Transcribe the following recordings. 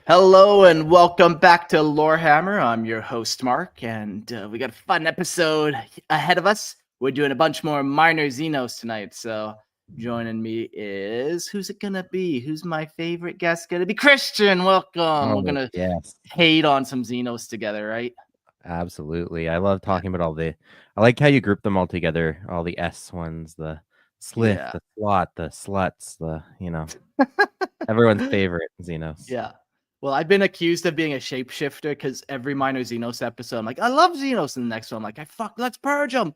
Hello and welcome back to Lorehammer. I'm your host, Mark, and we got a fun episode ahead of us. We're doing a bunch more minor xenos tonight, so joining me is, who's it gonna be? Who's my favorite guest gonna be? Christian, welcome. We're gonna hate on some xenos together, right? Absolutely. I love talking about I like how you group them all together, all the S ones, the Sslyth, the Slaugth, the sluts, everyone's favorite xenos. Yeah. Well, I've been accused of being a shapeshifter because every minor Xenos episode, I'm like, I love Xenos. And the next one, I'm like, let's purge them.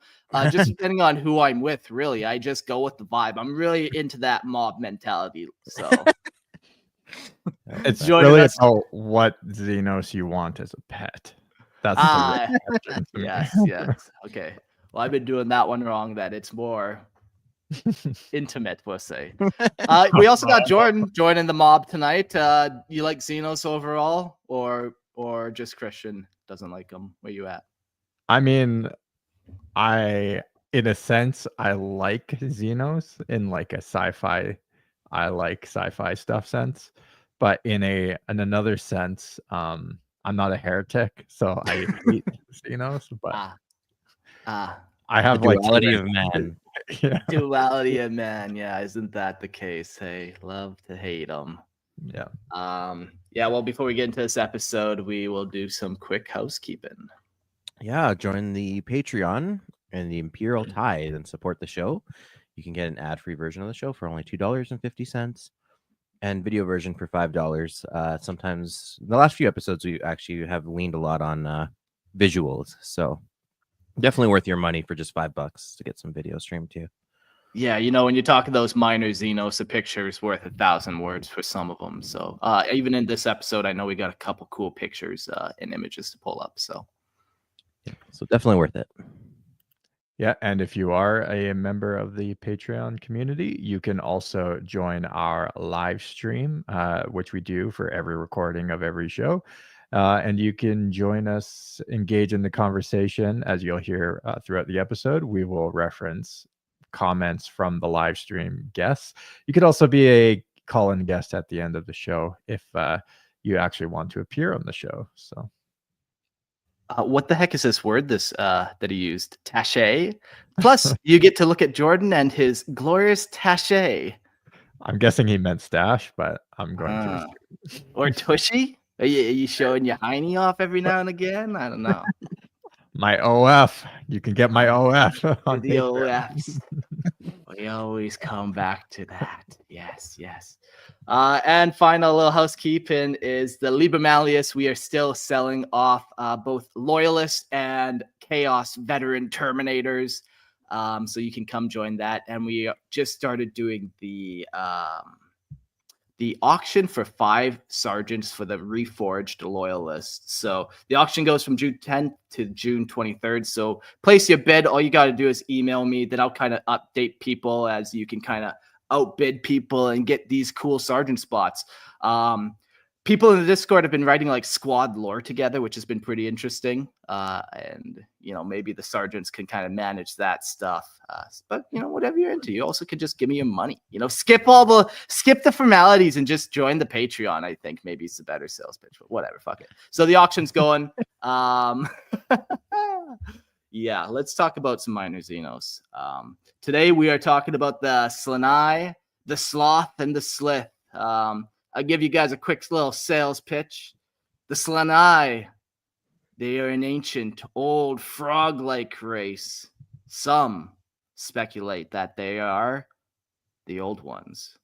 Just depending on who I'm with, really. I just go with the vibe. I'm really into that mob mentality. So it's really about what Xenos you want as a pet. That's the question to me. Yes. Okay. Well, I've been doing that one wrong. That it's more intimate, we'll say. We also got Jordan joining the mob tonight. You like Xenos overall, or just Christian doesn't like them? Where you at? I mean, in a sense, I like Xenos in like a sci-fi. I like sci-fi stuff sense, but in another sense, I'm not a heretic, so I hate Xenos. But I have the duality of man. Duality of man. Yeah, isn't that the case? Hey, love to hate them. Yeah. Well, before we get into this episode, we will do some quick housekeeping. Yeah, join the Patreon and the Imperial Tithe and support the show. You can get an ad-free version of the show for only $2.50 and video version for $5. Sometimes the last few episodes we actually have leaned a lot on visuals, so definitely worth your money for just $5 to get some video streamed too. Yeah, when you're talking those minor Xenos, a picture is worth 1,000 words for some of them. So even in this episode, I know we got a couple cool pictures and images to pull up. So definitely worth it. Yeah, and if you are a member of the Patreon community, you can also join our live stream, which we do for every recording of every show. And you can join us, engage in the conversation. As you'll hear throughout the episode, we will reference comments from the live stream guests. You could also be a call-in guest at the end of the show if you actually want to appear on the show. So, what the heck is this word that he used? Taché. Plus, you get to look at Jordan and his glorious taché. I'm guessing he meant stash, but I'm going to or tushy. Are you showing your hiney off every now and again? I don't know. My OF. You can get my OF on the OFs. We always come back to that. Yes. And final little housekeeping is the Liber Malleus. We are still selling off both Loyalist and Chaos veteran Terminators. So you can come join that. And we just started doing the auction for 5 sergeants for the reforged Loyalists. So the auction goes from June 10th to June 23rd. So place your bid. All you got to do is email me. Then I'll kind of update people as you can kind of outbid people and get these cool sergeant spots. People in the Discord have been writing like squad lore together, which has been pretty interesting. And maybe the sergeants can kind of manage that stuff. But whatever you're into, you also could just give me your money. Skip the formalities and just join the Patreon. I think maybe it's a better sales pitch, but whatever, fuck it. So the auction's going. Yeah, let's talk about some minor Xenos. Today we are talking about the Slanni, the Slaugth, and the Sslyth. I'll give you guys a quick little sales pitch. The Slanni, they are an ancient, old, frog-like race. Some speculate that they are the old ones.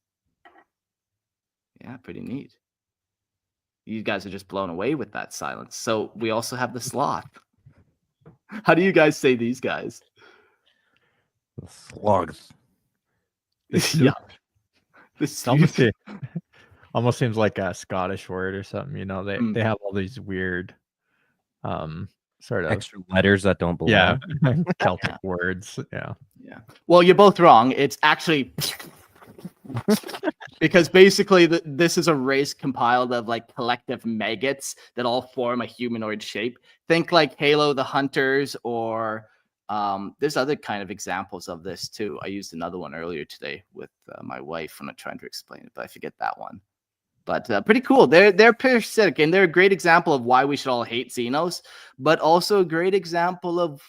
Yeah, pretty neat. You guys are just blown away with that silence. So we also have the Slaugth. How do you guys say these guys? The Slaugth. Yeah. Almost seems like a Scottish word or something. They have all these weird sort of extra letters that don't belong. Yeah. Celtic words. Yeah. Well, you're both wrong. It's actually because basically this is a race compiled of like collective maggots that all form a humanoid shape. Think like Halo the Hunters, or there's other kind of examples of this too. I used another one earlier today with my wife when I'm trying to explain it, but I forget that one. But pretty cool. They're parasitic, and they're a great example of why we should all hate xenos, but also a great example of,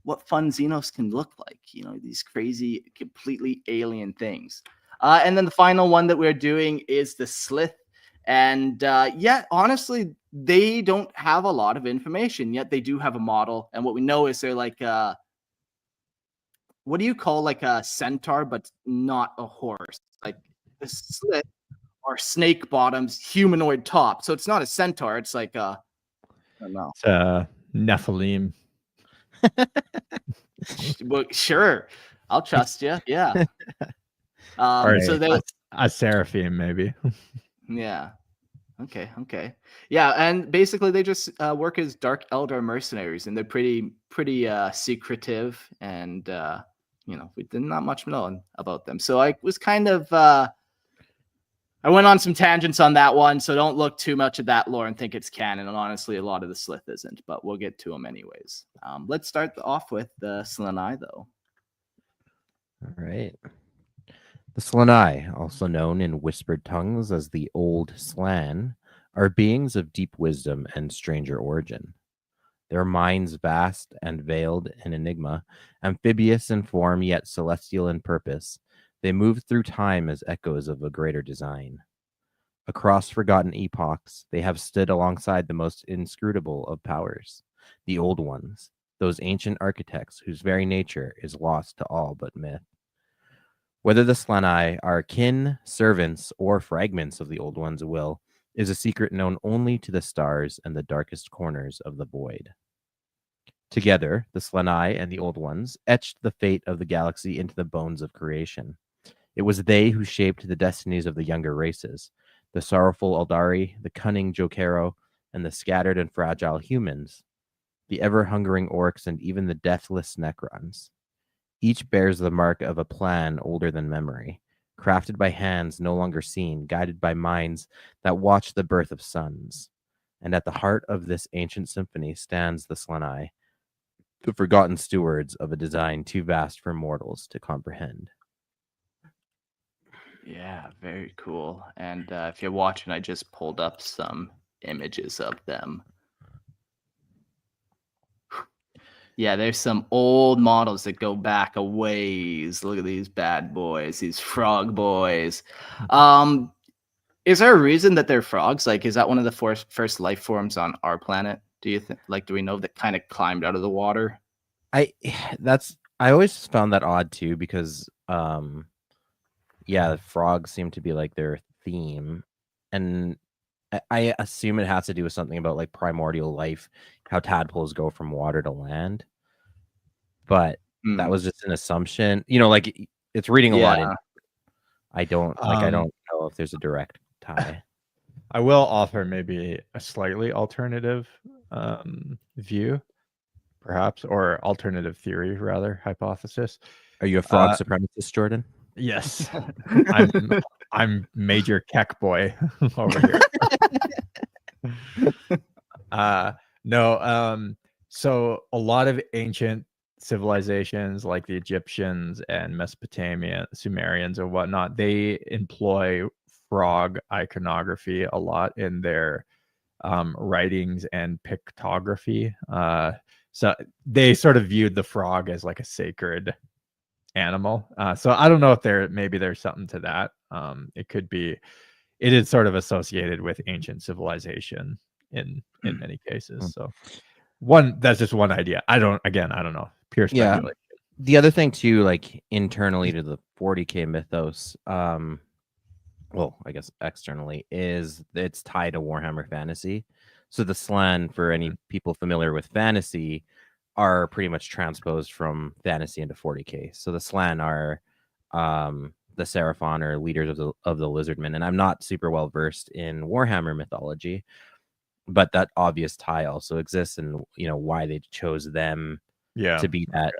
what fun xenos can look like. These crazy, completely alien things. And then the final one that we're doing is the Sslyth. And honestly, they don't have a lot of information, yet they do have a model. And what we know is they're like, what do you call like a centaur, but not a horse? Like the Sslyth are snake bottoms, humanoid top. So it's not a centaur. It's like I don't know. It's Nephilim. Well, sure, I'll trust you. Yeah. Or So they a seraphim, maybe. Yeah. Okay. Yeah, and basically they just work as Dark Eldar mercenaries, and they're pretty secretive, and we did not much known about them. So I was kind of I went on some tangents on that one, so don't look too much at that lore and think it's canon. And honestly, a lot of the Sslyth isn't, but we'll get to them anyways. Let's start off with the Slanni, though. All right. The Slanni, also known in whispered tongues as the Old Slan, are beings of deep wisdom and stranger origin. Their minds vast and veiled in enigma, amphibious in form yet celestial in purpose, they move through time as echoes of a greater design. Across forgotten epochs, they have stood alongside the most inscrutable of powers, the Old Ones, those ancient architects whose very nature is lost to all but myth. Whether the Slanni are kin, servants, or fragments of the Old One's will is a secret known only to the stars and the darkest corners of the void. Together, the Slanni and the Old Ones etched the fate of the galaxy into the bones of creation. It was they who shaped the destinies of the younger races, the sorrowful Eldari, the cunning Jokero, and the scattered and fragile humans, the ever-hungering orcs, and even the deathless Necrons. Each bears the mark of a plan older than memory, crafted by hands no longer seen, guided by minds that watch the birth of suns. And at the heart of this ancient symphony stands the Slanni, the forgotten stewards of a design too vast for mortals to comprehend. Yeah, very cool. And if you're watching, I just pulled up some images of them. Yeah, there's some old models that go back a ways. Look at these bad boys, these frog boys. Is there a reason that they're frogs? Like, is that one of the first life forms on our planet? Do you think? Like, do we know that kind of climbed out of the water? I always found that odd too, because the frogs seem to be like their theme, and I assume it has to do with something about like primordial life, how tadpoles go from water to land. But that was just an assumption, like it's reading a lot in. I don't know if there's a direct tie. I will offer maybe a slightly alternative view, perhaps, or alternative theory, rather, hypothesis. Are you a frog supremacist, Jordan? Yes. I'm Major Keck boy over here. No, so a lot of ancient civilizations like the Egyptians and Mesopotamian, Sumerians and whatnot, they employ frog iconography a lot in their writings and pictography. So they sort of viewed the frog as like a sacred animal. So I don't know if there's something to that. It could be, it is sort of associated with ancient civilization in many cases. So that's just one idea. I don't know. Pure speculation. Yeah. The other thing too, like internally to the 40K mythos, well, I guess externally, is it's tied to Warhammer Fantasy. So the Slan, for any people familiar with fantasy, are pretty much transposed from fantasy into 40K. So the Slan are the Seraphon, or leaders of the Lizardmen. And I'm not super well versed in Warhammer mythology, but that obvious tie also exists, and why they chose them to be that.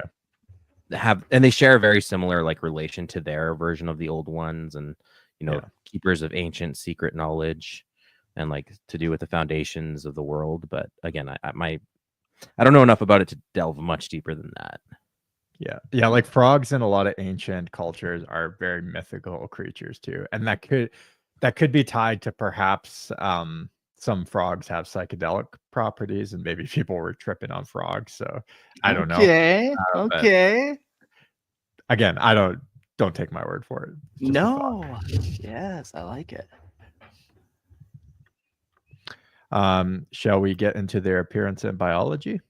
And they share a very similar like relation to their version of the Old Ones, and keepers of ancient secret knowledge, and like to do with the foundations of the world. But again, I don't know enough about it to delve much deeper than that. Yeah, like frogs in a lot of ancient cultures are very mythical creatures too, and that could be tied to perhaps some frogs have psychedelic properties, and maybe people were tripping on frogs. So I don't know. But Okay. again, I don't take my word for it. It's just a thought. No. Yes, I like it. Shall we get into their appearance and biology?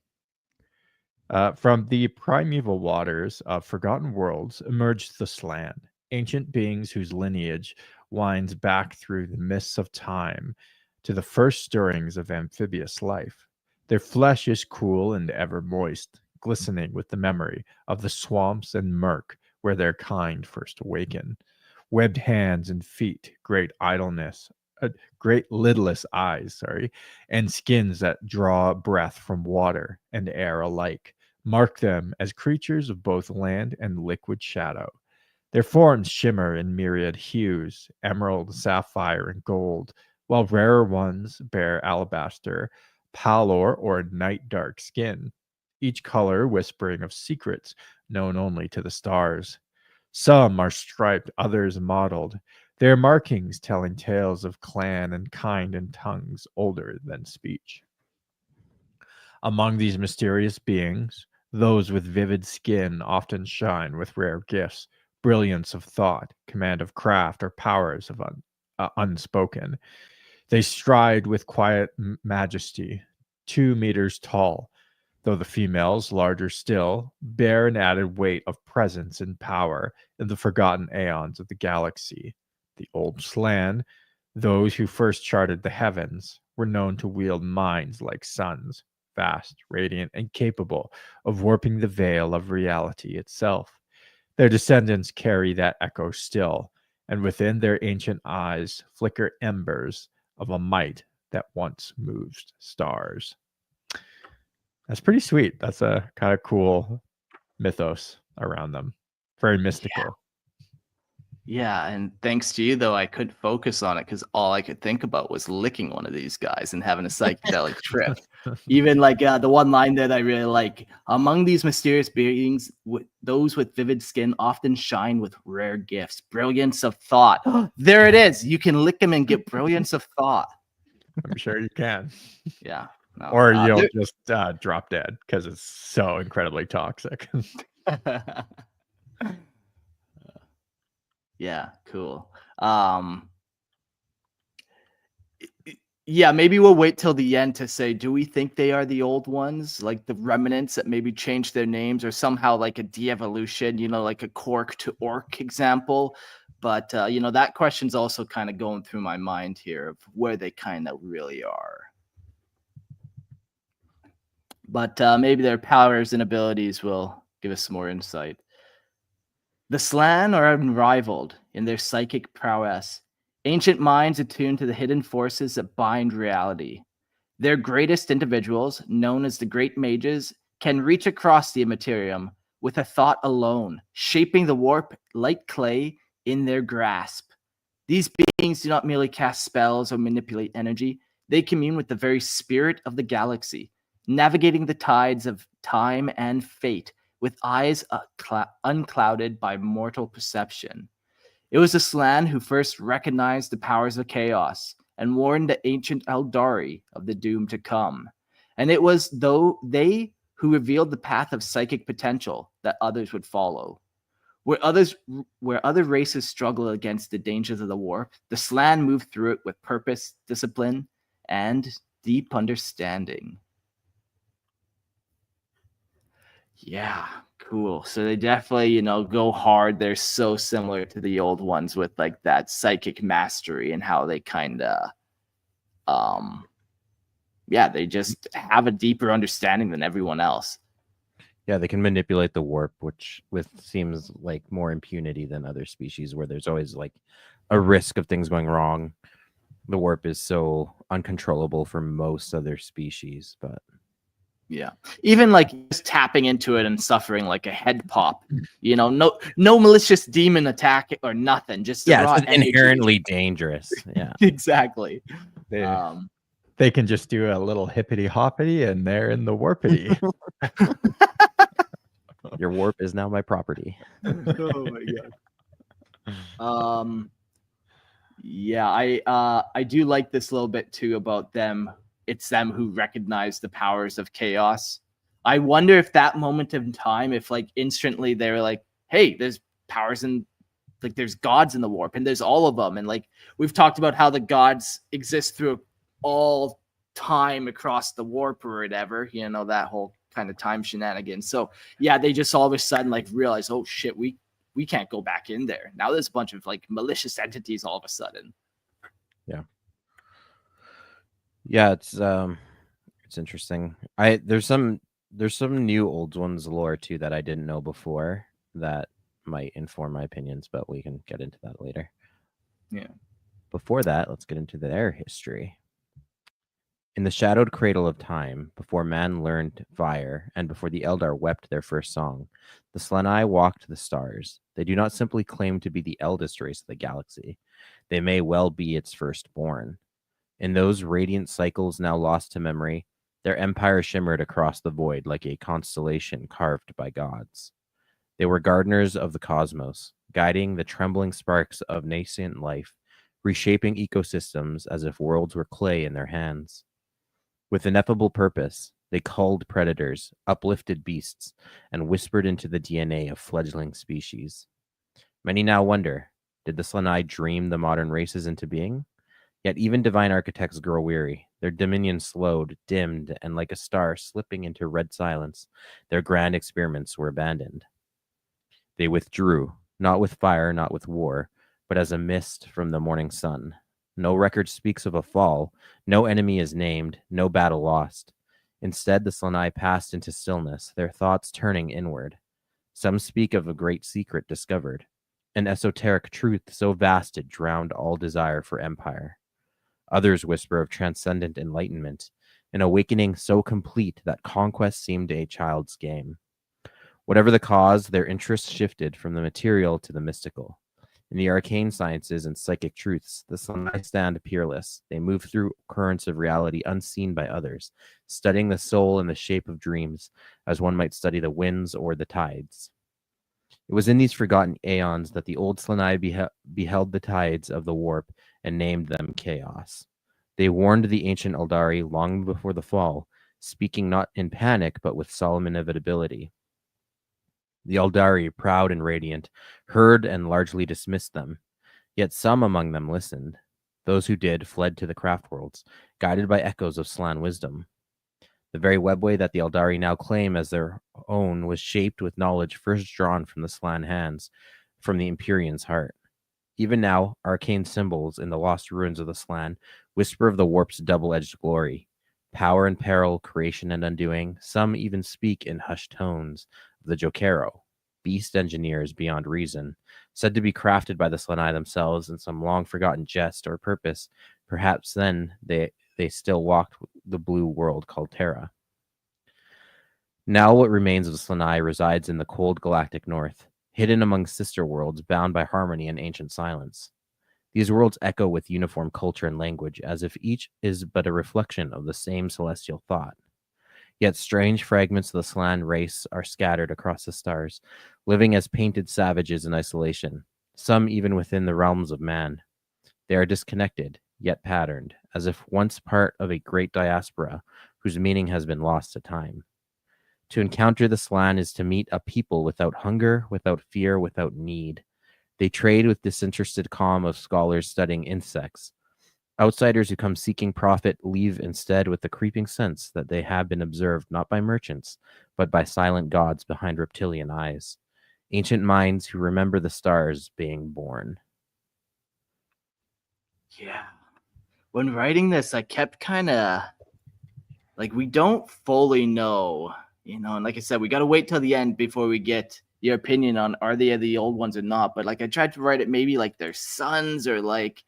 From the primeval waters of forgotten worlds emerged the Slann, ancient beings whose lineage winds back through the mists of time to the first stirrings of amphibious life. Their flesh is cool and ever moist, glistening with the memory of the swamps and murk where their kind first awaken. Webbed hands and feet, great lidless eyes, and skins that draw breath from water and air alike, mark them as creatures of both land and liquid shadow. Their forms shimmer in myriad hues, emerald, sapphire, and gold, while rarer ones bear alabaster, pallor, or night dark skin, each color whispering of secrets known only to the stars. Some are striped, others mottled, their markings telling tales of clan and kind and tongues older than speech. Among these mysterious beings, those with vivid skin often shine with rare gifts, brilliance of thought, command of craft, or powers of unspoken. They stride with quiet majesty, 2 meters tall, though the females, larger still, bear an added weight of presence and power in the forgotten aeons of the galaxy. The old Slann, those who first charted the heavens, were known to wield minds like suns, vast, radiant, and capable of warping the veil of reality itself. Their descendants carry that echo still, and within their ancient eyes flicker embers of a might that once moved stars. That's pretty sweet. That's a kind of cool mythos around them. Very mystical. Yeah, and thanks to you, though, I couldn't focus on it because all I could think about was licking one of these guys and having a psychedelic trip. Even like the one line that I really like: among these mysterious beings, those with vivid skin often shine with rare gifts, brilliance of thought. There it is. You can lick them and get brilliance of thought. I'm sure you can. Yeah. No, Or you'll just drop dead because it's so incredibly toxic. Yeah, cool. Yeah, maybe we'll wait till the end to say, do we think they are the old ones, like the remnants that maybe changed their names, or somehow like a de-evolution, like a Cork to Orc example? But that question's also kind of going through my mind here of where they kind of really are. But maybe their powers and abilities will give us some more insight. The Slann are unrivaled in their psychic prowess, ancient minds attuned to the hidden forces that bind reality. Their greatest individuals, known as the Great Mages, can reach across the Imperium with a thought alone, shaping the warp like clay in their grasp. These beings do not merely cast spells or manipulate energy, they commune with the very spirit of the galaxy, navigating the tides of time and fate with eyes unclouded by mortal perception. It was the Slann who first recognized the powers of chaos and warned the ancient Eldari of the doom to come. And it was they who revealed the path of psychic potential that others would follow. Where other races struggle against the dangers of the warp, the Slann moved through it with purpose, discipline, and deep understanding. Yeah, cool. So they definitely, go hard. They're so similar to the old ones with like that psychic mastery and how they kind of, they just have a deeper understanding than everyone else. Yeah, they can manipulate the warp, which seems like more impunity than other species where there's always like a risk of things going wrong. The warp is so uncontrollable for most other species, but yeah, even like just tapping into it and suffering like a head pop, no malicious demon attack or nothing. Just it's inherently dangerous. Yeah, exactly. They can just do a little hippity hoppity and they're in the warpity. Your warp is now my property. Oh my god. Yeah, I do like this a little bit too about them. It's them who recognize the powers of chaos. I wonder if that moment in time, if like instantly they're like, hey, there's powers in, like there's gods in the warp and there's all of them. And like we've talked about how the gods exist through all time across the warp or whatever, you know, that whole kind of time shenanigans. So yeah, they just all of a sudden like realize, oh shit, we can't go back in there. Now there's a bunch of like malicious entities all of a sudden. Yeah, it's interesting. There's some new old ones lore too that I didn't know before that might inform my opinions, but we can get into that later. Yeah. Before that, let's get into their history. In the shadowed cradle of time, before man learned fire, and before the Eldar wept their first song, the Slanni walked the stars. They do not simply claim to be the eldest race of the galaxy. They may well be its firstborn. In those radiant cycles now lost to memory, their empire shimmered across the void like a constellation carved by gods. They were gardeners of the cosmos, guiding the trembling sparks of nascent life, reshaping ecosystems as if worlds were clay in their hands. With ineffable purpose, they culled predators, uplifted beasts, and whispered into the DNA of fledgling species. Many now wonder, did the Slanni dream the modern races into being? Yet even divine architects grow weary. Their dominion slowed, dimmed, and like a star slipping into red silence, their grand experiments were abandoned. They withdrew, not with fire, not with war, but as a mist from the morning sun. No record speaks of a fall, no enemy is named, no battle lost. Instead, the Slanni passed into stillness, their thoughts turning inward. Some speak of a great secret discovered, an esoteric truth so vast it drowned all desire for empire. Others whisper of transcendent enlightenment, an awakening so complete that conquest seemed a child's game. Whatever the cause, their interests shifted from the material to the mystical. In the arcane sciences and psychic truths, the Slanni stand peerless. They move through currents of reality unseen by others, studying the soul in the shape of dreams, as one might study the winds or the tides. It was in these forgotten aeons that the old Slanni beheld the tides of the warp and named them chaos. They warned the ancient Eldari long before the fall, speaking not in panic but with solemn inevitability. The Eldari, proud and radiant, heard and largely dismissed them. Yet some among them listened. Those who did fled to the craft worlds, guided by echoes of Slann wisdom. The very webway that the Eldari now claim as their own was shaped with knowledge first drawn from the Slann hands, from the Imperium's heart. Even now, arcane symbols in the lost ruins of the Slann whisper of the warp's double-edged glory. Power and peril, creation and undoing. Some even speak in hushed tones of the Jokero, beast engineers beyond reason, said to be crafted by the Slanni themselves in some long-forgotten jest or purpose. Perhaps then they still walked the blue world called Terra. Now what remains of the Slanni resides in the cold galactic north, hidden among sister worlds bound by harmony and ancient silence. These worlds echo with uniform culture and language, as if each is but a reflection of the same celestial thought. Yet strange fragments of the Slann race are scattered across the stars, living as painted savages in isolation, some even within the realms of man. They are disconnected, yet patterned, as if once part of a great diaspora whose meaning has been lost to time. To encounter the Slann is to meet a people without hunger, without fear, without need. They trade with disinterested calm of scholars studying insects. Outsiders who come seeking profit leave instead with the creeping sense that they have been observed not by merchants, but by silent gods behind reptilian eyes. Ancient minds who remember the stars being born. Yeah. When writing this, I kept kind of like, we don't fully know, you know, and like I said, we got to wait till the end before we get your opinion on are they the old ones or not. But like, I tried to write it maybe like their sons or like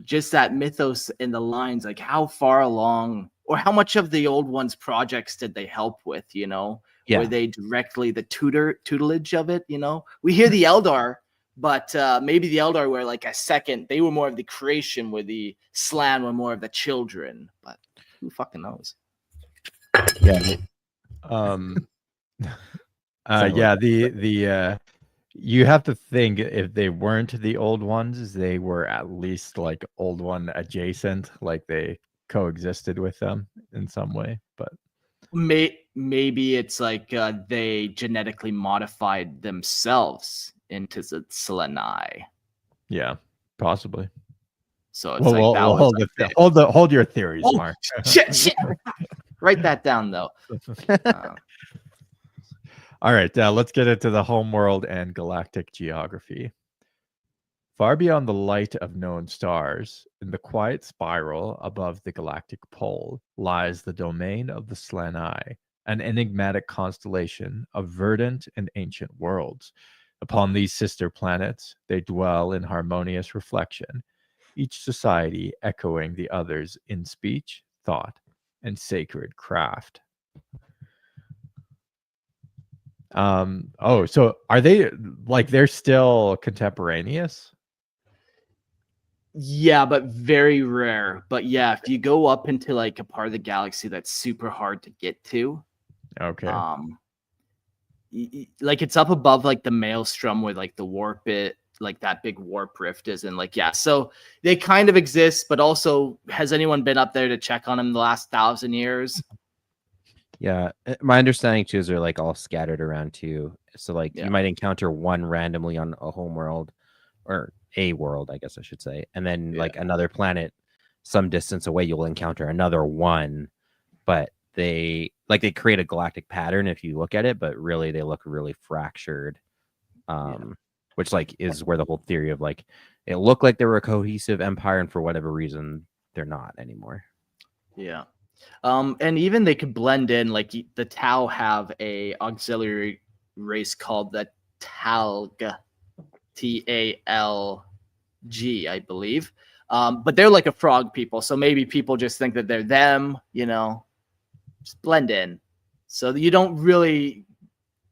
just that mythos in the lines, like how far along or how much of the old ones projects did they help with, you know? Yeah. Were they directly the tutelage of it, you know? We hear the Eldar, but maybe the Eldar were like a second. They were more of the creation, where the Slann were more of the children. But who fucking knows? Yeah. Yeah, the you have to think if they weren't the old ones, they were at least like old one adjacent, like they coexisted with them in some way. But maybe it's like they genetically modified themselves into the Slanni. yeah, possibly. So it's like that was hold your theories, Mark. Shit. Write that down though. All right, let's get into the homeworld and galactic geography. Far beyond the light of known stars, in the quiet spiral above the galactic pole, lies the domain of the Slanni, an enigmatic constellation of verdant and ancient worlds. Upon these sister planets, they dwell in harmonious reflection, each society echoing the others in speech, thought, and sacred craft. So are they like they're still contemporaneous? Yeah, but very rare. But yeah, if you go up into like a part of the galaxy that's super hard to get to, Okay. like it's up above like the maelstrom where like the warp like that big warp rift is, and like yeah, so they kind of exist, but also has anyone been up there to check on them the last 1,000 years? Yeah, my understanding too is they're like all scattered around too. So like Yeah. you might encounter one randomly on a home world, or a world, I guess I should say, and then like another planet some distance away, you'll encounter another one. But they create a galactic pattern if you look at it, but really they look really fractured. Which like is where the whole theory of like it looked like they were a cohesive empire, and for whatever reason they're not anymore. Yeah. And even they could blend in, like the Tau have a auxiliary race called the Talg, Talg, I believe. But they're like a frog people, so maybe people just think that they're them, just blend in. So you don't really,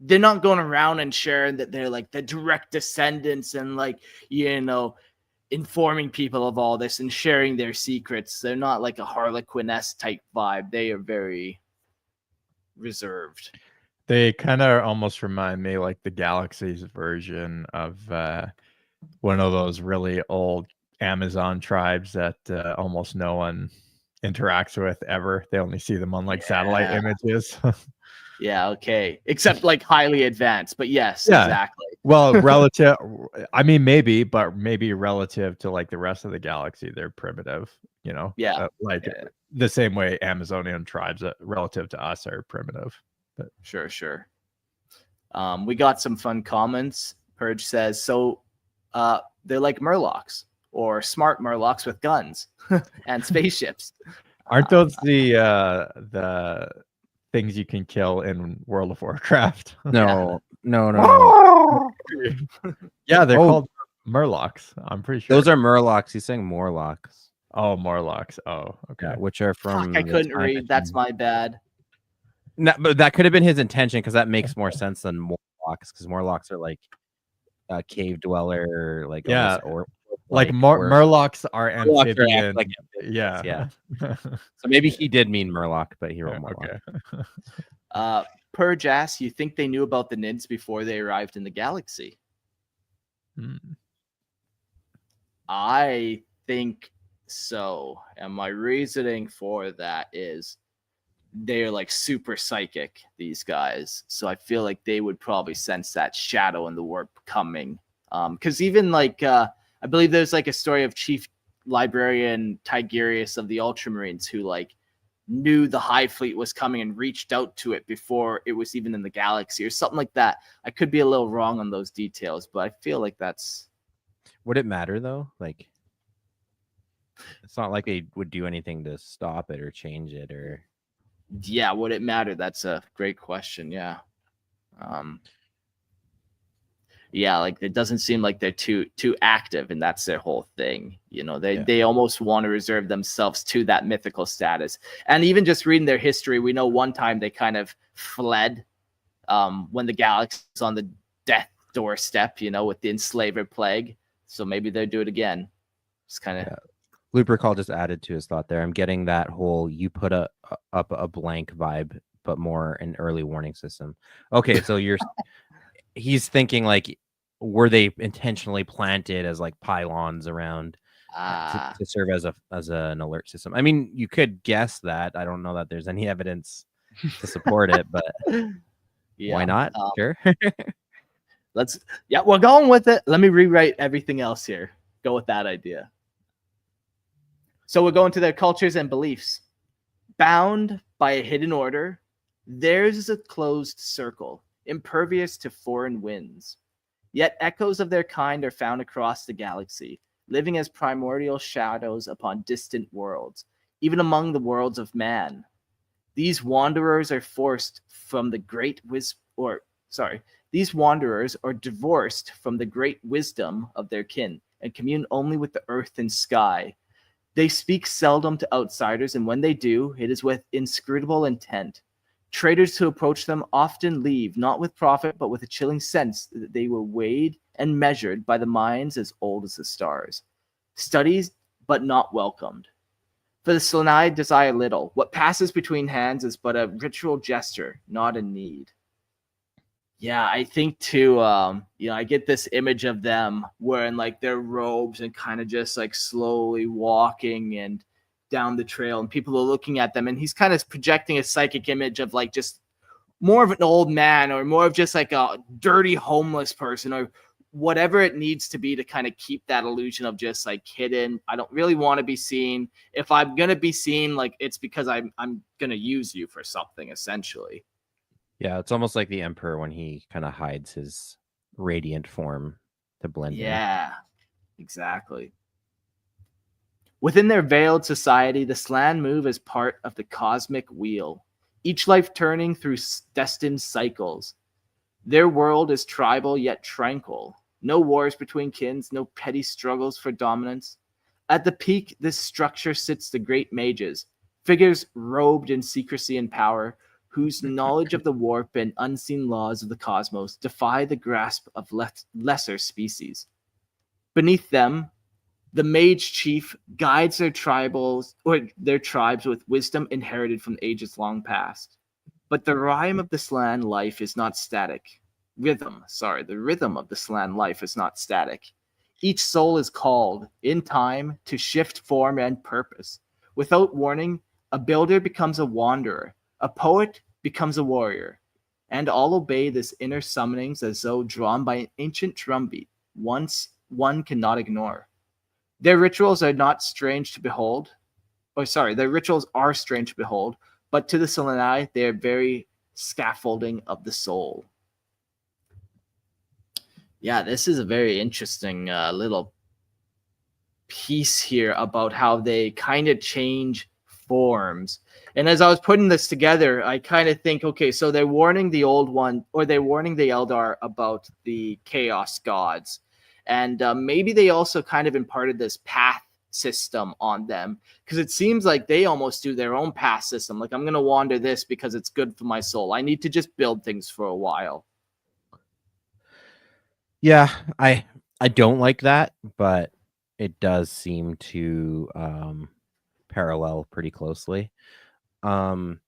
they're not going around and sharing that they're like the direct descendants and like, informing people of all this and sharing their secrets. They're not like a Harlequin-esque type vibe. They are very reserved. They kind of almost remind me like the Galaxy's version of one of those really old Amazon tribes that almost no one interacts with ever. They only see them on like satellite images. Yeah, okay. Except like highly advanced, but yes, exactly. Well, relative, I mean, maybe relative to like the rest of the galaxy, they're primitive, the same way Amazonian tribes relative to us are primitive. But. Sure. We got some fun comments. Purge says, so they're like Murlocs or smart Murlocs with guns and spaceships. Aren't those the things you can kill in World of Warcraft? No. Yeah, they're called Murlocs. I'm pretty sure those are Murlocs. He's saying Morlocks. Oh, Morlocks. Oh, okay. Yeah, which are from. Fuck, I couldn't read. That's my bad. No, but that could have been his intention because that makes more sense than Morlocks, because Morlocks are like a cave dweller, like or like Murlocs are amphibian. Like yeah. So maybe he did mean Murloc, but he wrote Morlock. Okay. Purge asks, you think they knew about the Nids before they arrived in the galaxy? I think so. And my reasoning for that is they're like super psychic, these guys. So I feel like they would probably sense that shadow and the warp coming. Because even like, I believe there's like a story of Chief Librarian Tigerius of the Ultramarines who like knew the Hive Fleet was coming and reached out to it before it was even in the galaxy or something like that. I could be a little wrong on those details, but I feel like that's... Would it matter though? Like, it's not like they would do anything to stop it or change it or... Yeah, would it matter? That's a great question. Yeah. Yeah, like it doesn't seem like they're too active, and that's their whole thing. They almost want to reserve themselves to that mythical status. And even just reading their history, we know one time they kind of fled when the galaxy was on the death doorstep, with the enslaver plague. So maybe they'll do it again. Just kind of... Lupercal just added to his thought there. I'm getting that whole you put up a blank vibe but more an early warning system. Okay, so he's thinking like, were they intentionally planted as like pylons around to serve as an alert system? I mean, you could guess that. I don't know that there's any evidence to support it, but why not? Sure. We're going with it. Let me rewrite everything else here. Go with that idea. So we're going to their cultures and beliefs. Bound by a hidden order, theirs is a closed circle, impervious to foreign winds. Yet echoes of their kind are found across the galaxy, living as primordial shadows upon distant worlds, even among the worlds of man. These wanderers are divorced from the great wisdom of their kin and commune only with the earth and sky. They speak seldom to outsiders, and when they do, it is with inscrutable intent. Traders who approach them often leave, not with profit, but with a chilling sense that they were weighed and measured by the minds as old as the stars. Studied, but not welcomed. For the Slanni desire little. What passes between hands is but a ritual gesture, not a need. Yeah, I think too, I get this image of them wearing like their robes and kind of just like slowly walking and down the trail, and people are looking at them, and he's kind of projecting a psychic image of like just more of an old man or more of just like a dirty homeless person or whatever it needs to be to kind of keep that illusion of just like hidden. I don't really want to be seen. If I'm going to be seen, like it's because I'm going to use you for something essentially. Yeah, it's almost like the Emperor when he kind of hides his radiant form to blend in. Yeah, exactly. Within their veiled society, the Slann move as part of the cosmic wheel, each life turning through destined cycles. Their world is tribal yet tranquil. No wars between kins, no petty struggles for dominance. At the peak, this structure sits the great mages, figures robed in secrecy and power, whose knowledge of the warp and unseen laws of the cosmos defy the grasp of lesser species. Beneath them, the mage chief guides their tribes with wisdom inherited from ages long past. But the rhyme of the Slann life is not static. The rhythm of the Slann life is not static. Each soul is called, in time, to shift form and purpose. Without warning, a builder becomes a wanderer, a poet becomes a warrior, and all obey this inner summonings as though drawn by an ancient drumbeat, once one cannot ignore. Their rituals are strange to behold, but to the Slanni, they are very scaffolding of the soul. Yeah, this is a very interesting little piece here about how they kind of change forms. And as I was putting this together, I kind of think, okay, so they're warning the old one, or they're warning the Eldar about the chaos gods. And maybe they also kind of imparted this path system on them, because it seems like they almost do their own path system. Like, I'm going to wander this because it's good for my soul. I need to just build things for a while. Yeah, I don't like that, but it does seem to parallel pretty closely. The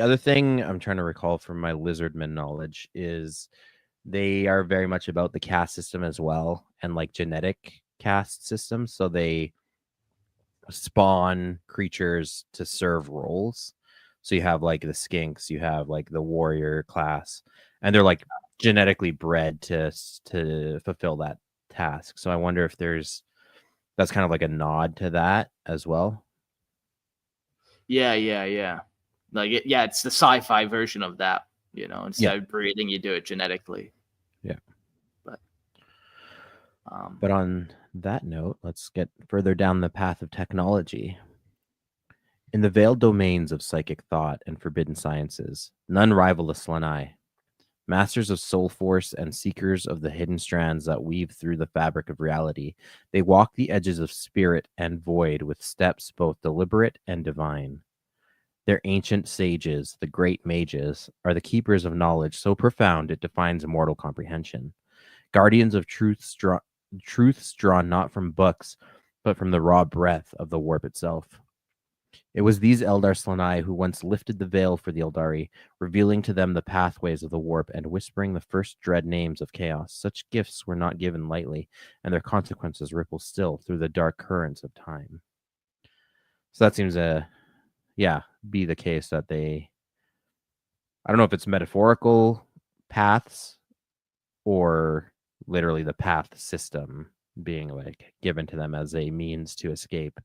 other thing I'm trying to recall from my lizardman knowledge is they are very much about the caste system as well, and like genetic caste systems. So they spawn creatures to serve roles. So you have like the skinks, you have like the warrior class, and they're like genetically bred to fulfill that task. So I wonder if that's kind of like a nod to that as well. Yeah. Like, it's the sci-fi version of that. Instead of breeding, you do it genetically. Yeah. But on that note, let's get further down the path of technology. In the veiled domains of psychic thought and forbidden sciences, none rival the Slanni. Masters of soul force and seekers of the hidden strands that weave through the fabric of reality, they walk the edges of spirit and void with steps both deliberate and divine. Their ancient sages, the great mages, are the keepers of knowledge so profound it defines mortal comprehension. Guardians of truths drawn not from books, but from the raw breath of the warp itself. It was these Eldar Slanni who once lifted the veil for the Eldari, revealing to them the pathways of the warp and whispering the first dread names of chaos. Such gifts were not given lightly, and their consequences ripple still through the dark currents of time. So that seems to, be the case that they, I don't know if it's metaphorical paths or literally the path system being like given to them as a means to escape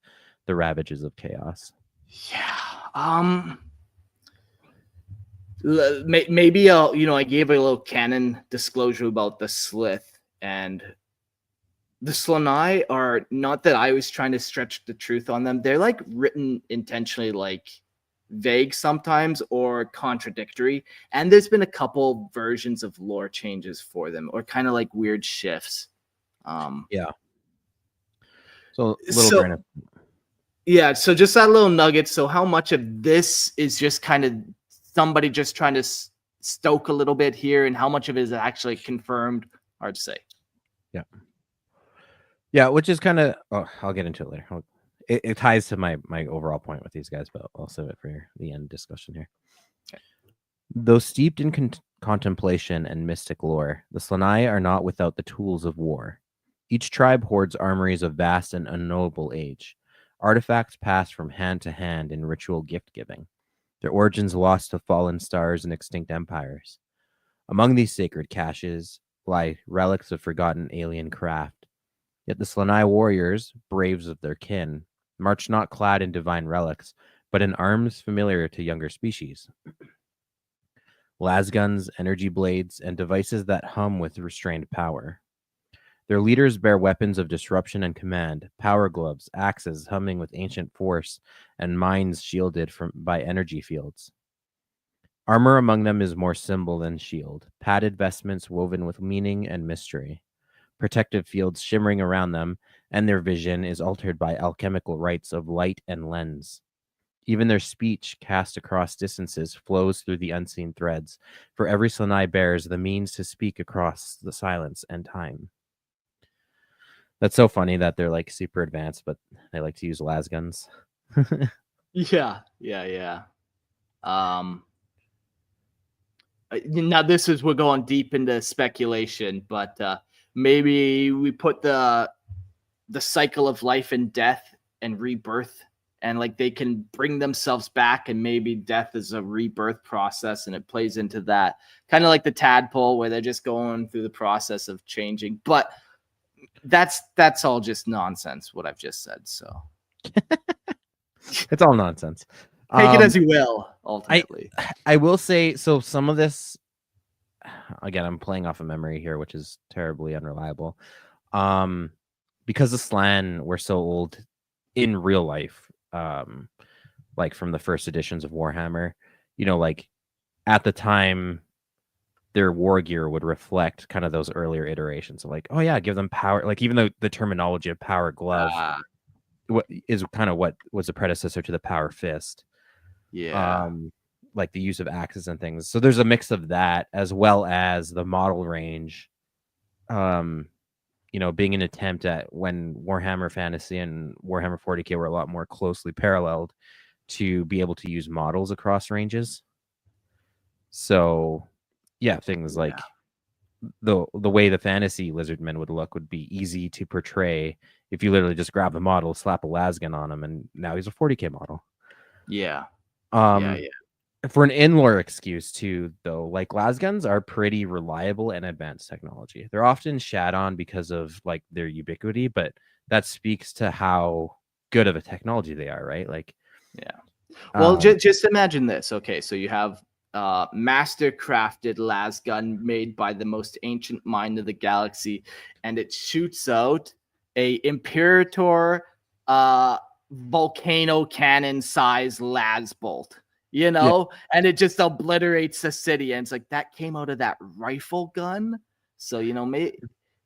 the ravages of chaos. Yeah. Maybe I gave a little canon disclosure about the Sslyth, and the Slanni are, not that I was trying to stretch the truth on them, they're like written intentionally like vague sometimes or contradictory, and there's been a couple versions of lore changes for them or kind of like weird shifts. So grain of... Yeah, so just that little nugget. So how much of this is just kind of somebody just trying to stoke a little bit here, and how much of it is actually confirmed? Hard to say. Yeah, which is kind of... I'll get into it later. It ties to my overall point with these guys, but I'll save it for the end discussion here. Okay. Though steeped in contemplation and mystic lore, the Slanni are not without the tools of war. Each tribe hoards armories of vast and unknowable age, artifacts passed from hand to hand in ritual gift-giving, their origins lost to fallen stars and extinct empires. Among these sacred caches lie relics of forgotten alien craft. Yet the Slanni warriors, braves of their kin, march not clad in divine relics, but in arms familiar to younger species. Lasguns, energy blades, and devices that hum with restrained power. Their leaders bear weapons of disruption and command, power gloves, axes humming with ancient force, and minds shielded by energy fields. Armor among them is more symbol than shield, padded vestments woven with meaning and mystery. Protective fields shimmering around them, and their vision is altered by alchemical rites of light and lens. Even their speech, cast across distances, flows through the unseen threads, for every Slanni bears the means to speak across the silence and time. That's so funny that they're like super advanced, but they like to use lasguns. Yeah. Now this is, we're going deep into speculation, but maybe we put the cycle of life and death and rebirth, and like they can bring themselves back, and maybe death is a rebirth process, and it plays into that, kind of like the tadpole where they're just going through the process of changing. But that's all just nonsense what I've just said. So it's all nonsense. Take it as you will. Ultimately, I will say, so some of this, again, I'm playing off of memory here, which is terribly unreliable. Because the Slann were so old in real life, like from the first editions of Warhammer, like at the time, their war gear would reflect kind of those earlier iterations of like, oh yeah, give them power. Like even though the terminology of power glove is kind of what was the predecessor to the power fist. Yeah. Like the use of axes and things. So there's a mix of that as well as the model range. Being an attempt at when Warhammer Fantasy and Warhammer 40K were a lot more closely paralleled to be able to use models across ranges. So yeah, things like the way the fantasy lizardmen would look would be easy to portray if you literally just grab the model, slap a lasgun on him, and now he's a 40K model. Yeah. For an in-lore excuse too, though, like lasguns are pretty reliable and advanced technology. They're often shat on because of like their ubiquity, but that speaks to how good of a technology they are, right? Like, yeah. Well, just imagine this. Okay, so you have master crafted lasgun made by the most ancient mind of the galaxy, and it shoots out a Imperator volcano cannon size lasbolt. And it just obliterates the city. And it's like, that came out of that rifle gun. So, maybe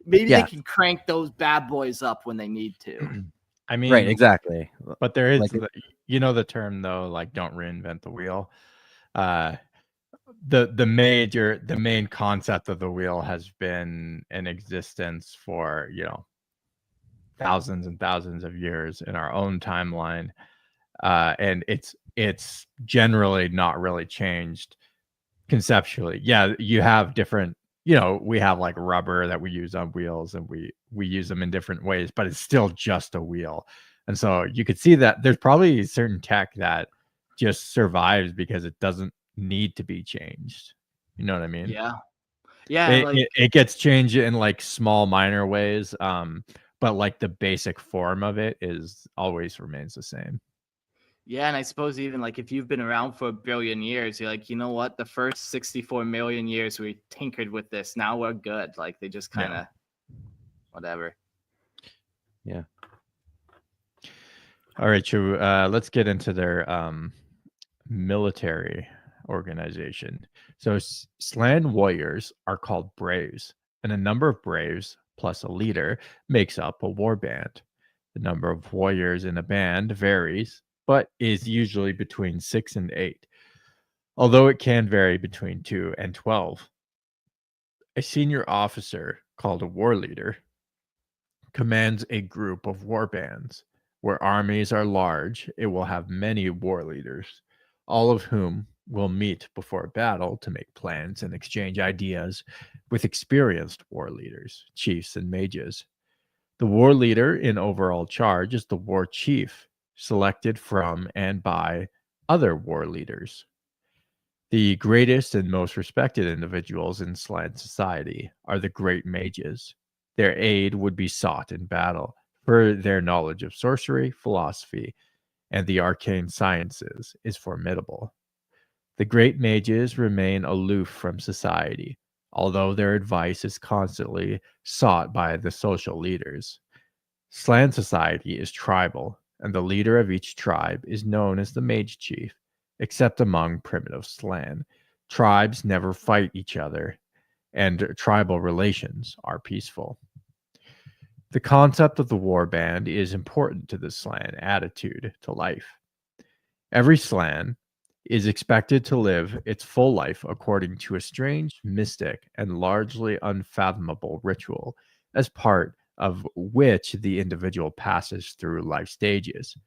they can crank those bad boys up when they need to. I mean, right, exactly. But there is, like the term though, like don't reinvent the wheel. The main concept of the wheel has been in existence for, thousands and thousands of years in our own timeline. and it's generally not really changed conceptually. Yeah, you have different, we have like rubber that we use on wheels, and we use them in different ways, but it's still just a wheel. And so you could see that there's probably certain tech that just survives because it doesn't need to be changed. You know what I mean? Yeah. Yeah, It gets changed in like small minor ways, but like the basic form of it is always remains the same. Yeah, and I suppose even like if you've been around for 1 billion years, you're like, you know what? The first 64 million years we tinkered with this. Now we're good. Like they just kind of whatever. Yeah. All right, so let's get into their military organization. So Slann warriors are called braves, and a number of braves plus a leader makes up a war band. The number of warriors in a band varies, but is usually between 6 and 8, although it can vary between 2 and 12. A senior officer, called a war leader, commands a group of war bands. Where armies are large, it will have many war leaders, all of whom will meet before battle to make plans and exchange ideas with experienced war leaders, chiefs, and mages. The war leader in overall charge is the war chief, selected from and by other war leaders. The greatest and most respected individuals in Slann society are the great mages. Their aid would be sought in battle, for their knowledge of sorcery, philosophy, and the arcane sciences is formidable. The great mages remain aloof from society, although their advice is constantly sought by the social leaders. Slann society is tribal, and the leader of each tribe is known as the mage chief, except among primitive Slann. Tribes never fight each other, and tribal relations are peaceful. The concept of the war band is important to the Slann attitude to life. Every Slann is expected to live its full life according to a strange, mystic, and largely unfathomable ritual, as part of which the individual passes through life stages.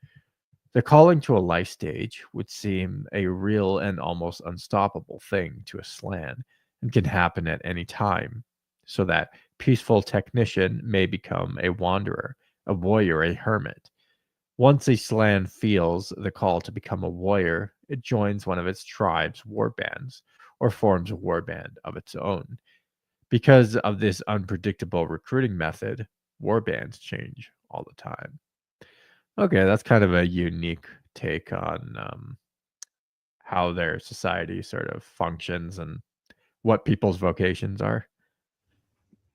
The calling to a life stage would seem a real and almost unstoppable thing to a Slann, and can happen at any time, so that peaceful technician may become a wanderer, a warrior, a hermit. Once a Slann feels the call to become a warrior, it joins one of its tribe's war bands, or forms a war band of its own. Because of this unpredictable recruiting method, war bands change all the time. Okay, that's kind of a unique take on how their society sort of functions and what people's vocations are.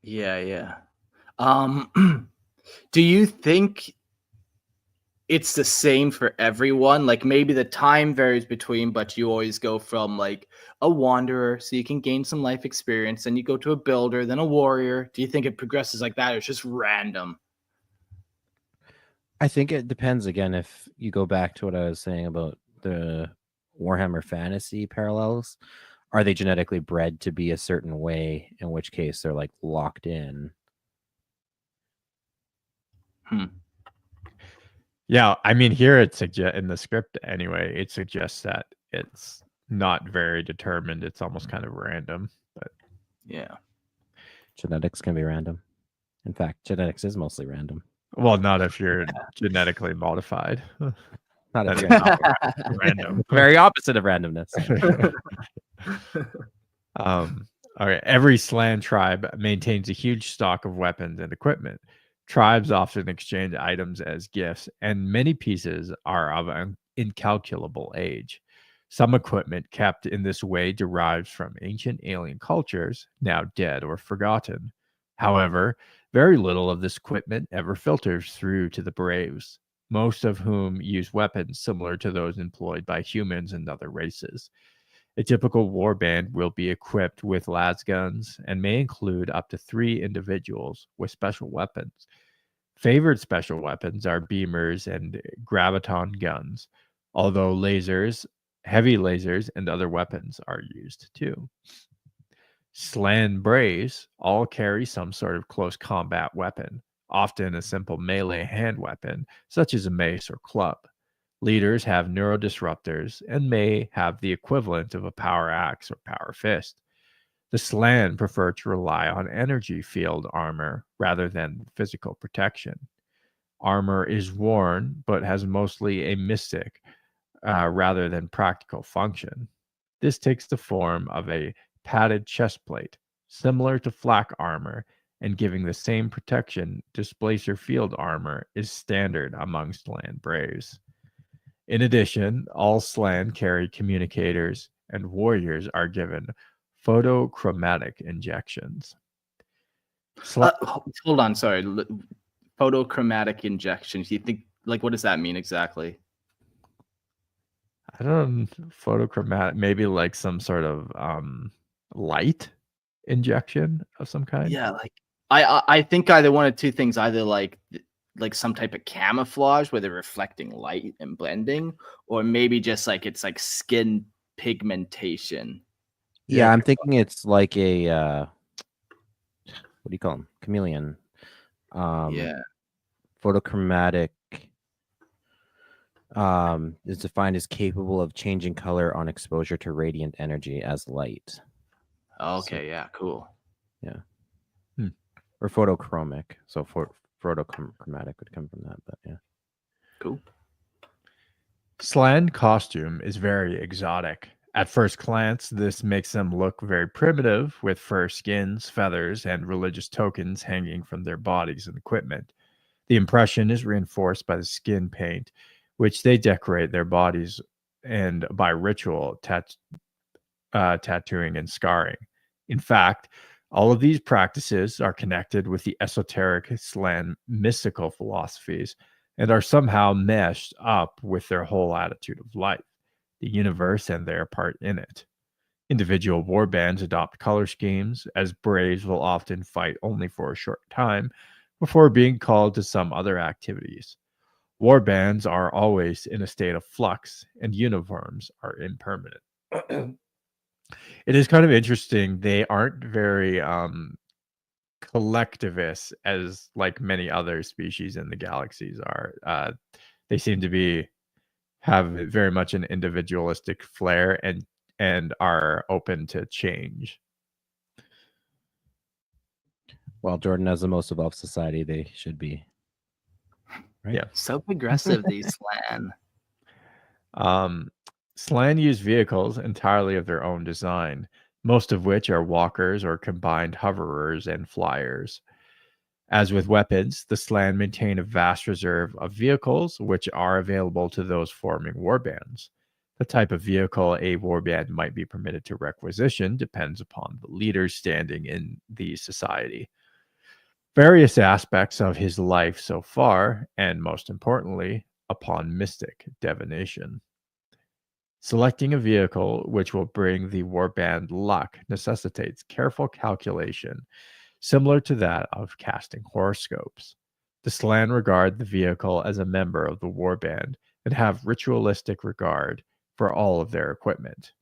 Yeah. Do you think it's the same for everyone? Like maybe the time varies between, but you always go from like a wanderer, so you can gain some life experience, then you go to a builder, then a warrior. Do you think it progresses like that, or it's just random? I think it depends. Again, if you go back to what I was saying about the Warhammer fantasy parallels, are they genetically bred to be a certain way? In which case they're like locked in. Yeah, I mean, here it suggests in the script anyway, it suggests that it's not very determined. It's almost kind of random. But Yeah. Genetics can be random. In fact, genetics is mostly random. well, not if you're genetically modified. Not if That's you're not random. very opposite of randomness. All right. Every Slann tribe maintains a huge stock of weapons and equipment. Tribes often exchange items as gifts, and many pieces are of an incalculable age. Some equipment kept in this way derives from ancient alien cultures, now dead or forgotten. However, very little of this equipment ever filters through to the braves, most of whom use weapons similar to those employed by humans and other races. A typical warband will be equipped with lasguns and may include up to 3 individuals with special weapons. Favored special weapons are beamers and graviton guns, although lasers, heavy lasers, and other weapons are used too. Slann braves all carry some sort of close combat weapon, often a simple melee hand weapon, such as a mace or club. Leaders have neurodisruptors and may have the equivalent of a power axe or power fist. The Slann prefer to rely on energy field armor rather than physical protection. Armor is worn, but has mostly a mystic rather than practical function. This takes the form of a padded chestplate, similar to flak armor, and giving the same protection displacer field armor is standard amongst land braves. In addition, all Slann carry communicators, and warriors are given photochromatic injections. Hold on, sorry. Photochromatic injections. You think, like, what does that mean exactly? I don't photochromatic, maybe like some sort of light injection of some kind. Yeah, like I think either one of two things, either like some type of camouflage where they're reflecting light and blending, or maybe just like it's like skin pigmentation. Yeah, I'm thinking it's like a what do you call them? Chameleon. Yeah. Photochromatic is defined as capable of changing color on exposure to radiant energy as light. Okay, yeah, cool. Yeah. Or photochromic. So photochromatic would come from that, but yeah. Cool. Slann costume is very exotic. At first glance, this makes them look very primitive, with fur skins, feathers, and religious tokens hanging from their bodies and equipment. The impression is reinforced by the skin paint, which they decorate their bodies, and by ritual tattooing and scarring. In fact, all of these practices are connected with the esoteric Slann mystical philosophies and are somehow meshed up with their whole attitude of life, the universe, and their part in it. Individual warbands adopt color schemes, as braves will often fight only for a short time before being called to some other activities. Warbands are always in a state of flux, and uniforms are impermanent. It is kind of interesting. They aren't very collectivist as like many other species in the galaxies are. They seem to have very much an individualistic flair and are open to change. Well, Jordan, as the most above society, they should be. Right? Yeah. So progressive, these Slann. Slann use vehicles entirely of their own design, most of which are walkers or combined hoverers and flyers. As with weapons, the Slann maintain a vast reserve of vehicles which are available to those forming warbands. The type of vehicle a warband might be permitted to requisition depends upon the leader's standing in the society. Various aspects of his life so far, and most importantly, upon mystic divination. Selecting a vehicle which will bring the warband luck necessitates careful calculation, similar to that of casting horoscopes. The Slann regard the vehicle as a member of the warband and have ritualistic regard for all of their equipment.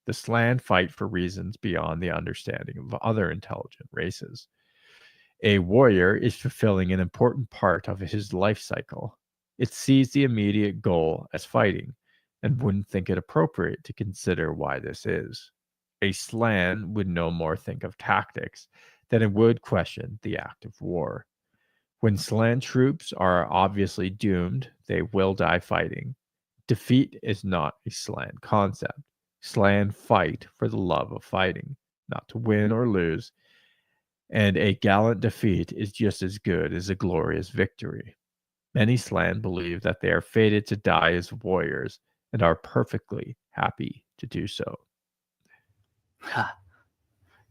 The Slann fight for reasons beyond the understanding of other intelligent races. A warrior is fulfilling an important part of his life cycle. It sees the immediate goal as fighting and wouldn't think it appropriate to consider why this is. A Slann would no more think of tactics than it would question the act of war. When Slann troops are obviously doomed, they will die fighting. Defeat is not a Slann concept. Slann fight for the love of fighting, not to win or lose, and a gallant defeat is just as good as a glorious victory. Many Slann believe that they are fated to die as warriors and are perfectly happy to do so.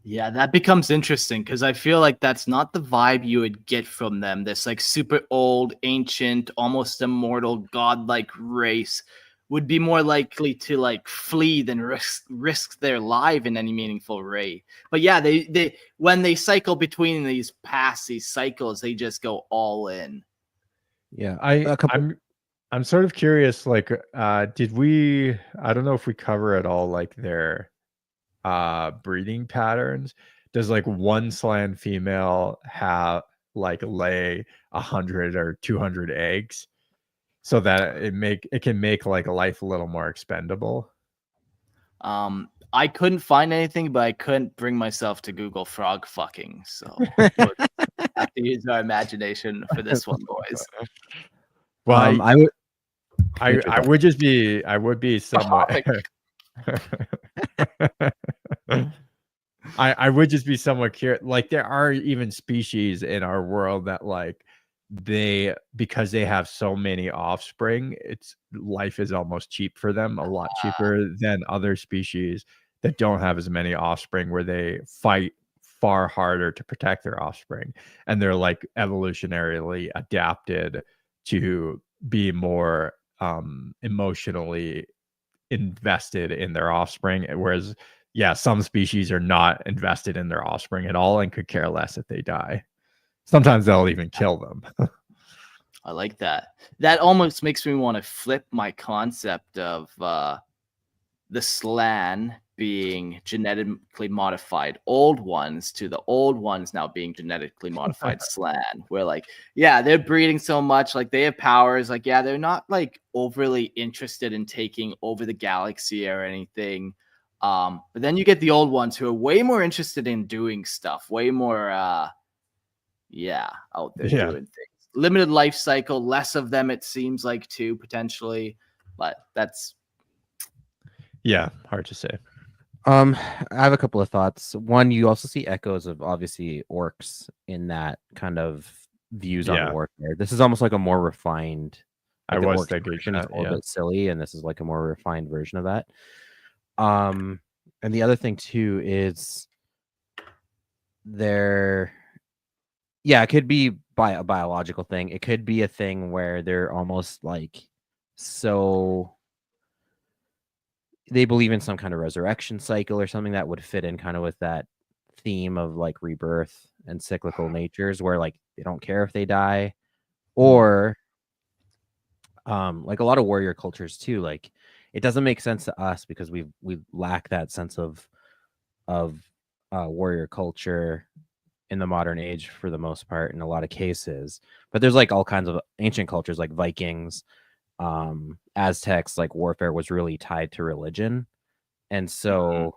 Yeah, that becomes interesting because I feel like that's not the vibe you would get from them. This like super old, ancient, almost immortal, godlike race would be more likely to like flee than risk their life in any meaningful way. But yeah, they when they cycle between these cycles, they just go all in. Yeah, I'm sort of curious. Like, did we? I don't know if we cover at all like their breeding patterns. Does like one Slann female have like lay 100 or 200 eggs? so that it can make like life a little more expendable. I couldn't find anything, but I couldn't bring myself to Google frog fucking. So we'll have to use our imagination for this one, boys. Well, I would be somewhat. I would just be somewhat curious. Like there are even species in our world that like because they have so many offspring, life is almost cheap for them, a lot cheaper than other species that don't have as many offspring, where they fight far harder to protect their offspring, and they're like evolutionarily adapted to be more emotionally invested in their offspring, whereas some species are not invested in their offspring at all and could care less if they die. Sometimes they'll even kill them. I like that. That almost makes me want to flip my concept of the Slann being genetically modified old ones to the old ones now being genetically modified Slann, where like, yeah, they're breeding so much, like they have powers, like, yeah, they're not like overly interested in taking over the galaxy or anything. But then you get the old ones who are way more interested in doing stuff, way more out there doing things. Limited life cycle, less of them it seems like too, potentially. But that's hard to say. I have a couple of thoughts. One, you also see echoes of obviously orcs in that kind of views on warfare. This is almost like a more refined. Like I was thinking it's a little bit silly, and this is like a more refined version of that. And the other thing too is it could be a biological thing. It could be a thing where they're almost like they believe in some kind of resurrection cycle or something that would fit in kind of with that theme of like rebirth and cyclical natures, where like they don't care if they die, or like a lot of warrior cultures too, like it doesn't make sense to us because we lack that sense of warrior culture in the modern age for the most part in a lot of cases. But there's like all kinds of ancient cultures like Vikings, Aztecs, like warfare was really tied to religion. And so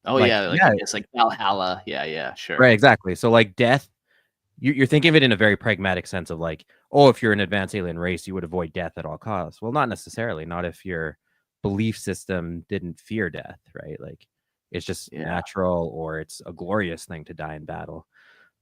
it's like Valhalla. Sure. Right, exactly. So like death, you're thinking of it in a very pragmatic sense of like, oh, if you're an advanced alien race, you would avoid death at all costs. Well, not necessarily. Not if your belief system didn't fear death, right? Like it's just natural, or it's a glorious thing to die in battle.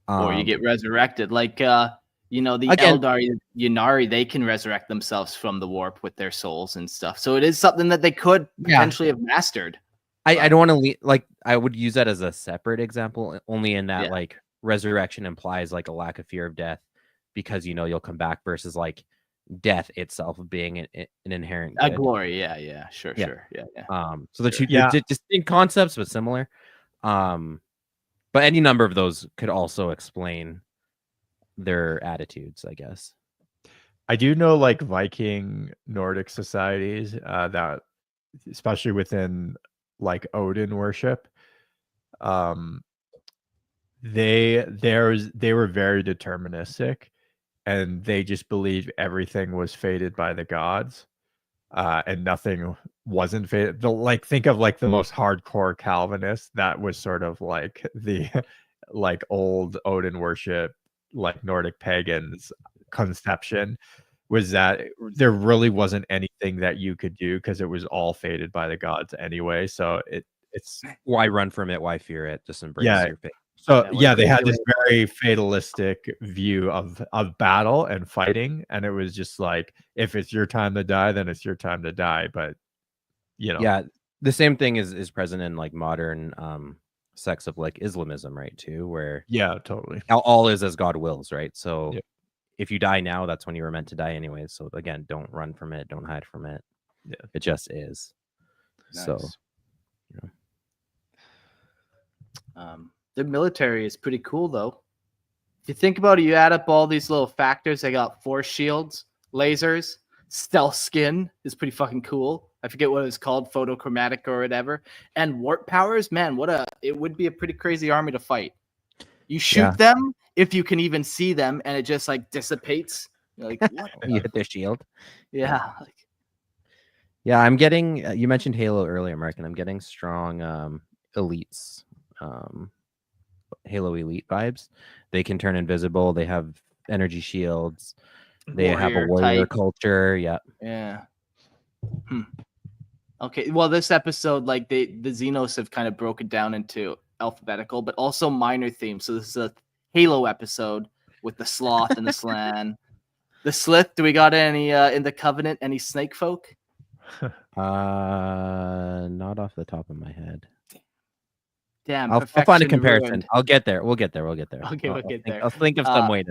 Or you get resurrected. Like the Eldar Yunari, they can resurrect themselves from the warp with their souls and stuff. So it is something that they could potentially have mastered. I don't want to I would use that as a separate example, only in that like resurrection implies like a lack of fear of death, because you'll come back, versus like death itself being an inherent good. A glory. Sure. So the two distinct concepts but similar. But any number of those could also explain their attitudes, I guess. I do know like Viking Nordic societies that, especially within like Odin worship, they were very deterministic, and they just believed everything was fated by the gods, and nothing wasn't fated. Like think of like the most hardcore Calvinist, that was sort of like the like old Odin worship, like Nordic pagans conception, was that there really wasn't anything that you could do because it was all fated by the gods anyway. So it's why run from it? Why fear it? Just embrace your fate. So they had this very fatalistic view of battle and fighting, and it was just like, if it's your time to die, then it's your time to die. But the same thing is present in like modern sects of like Islamism, right? Too, where totally all is as God wills, right? So if you die now, that's when you were meant to die anyway. So again, don't run from it, don't hide from it. It just is. Nice. So the military is pretty cool though. If you think about it, you add up all these little factors. They got force shields, lasers, stealth skin is pretty fucking cool. I forget what it's called, photochromatic or whatever. And warp powers, man, it would be a pretty crazy army to fight. You shoot them if you can even see them, and it just like dissipates, You're like, what? You hit their shield. Yeah. Like, Yeah, I'm getting. You mentioned Halo earlier, Mark, and I'm getting strong elites, Halo Elite vibes. They can turn invisible. They have energy shields. They have a warrior type. culture. Yeah. Yeah. Okay. Well, this episode, like the Xenos have kind of broken down into alphabetical, but also minor themes. So this is a Halo episode with the Slaugth and the Slann. The Sslyth. Do we got any in the Covenant? Any snake folk? Not off the top of my head. Damn. I'll find a Perfection comparison. ruined. I'll get there. We'll get there. Okay, we'll get there. I'll think of some way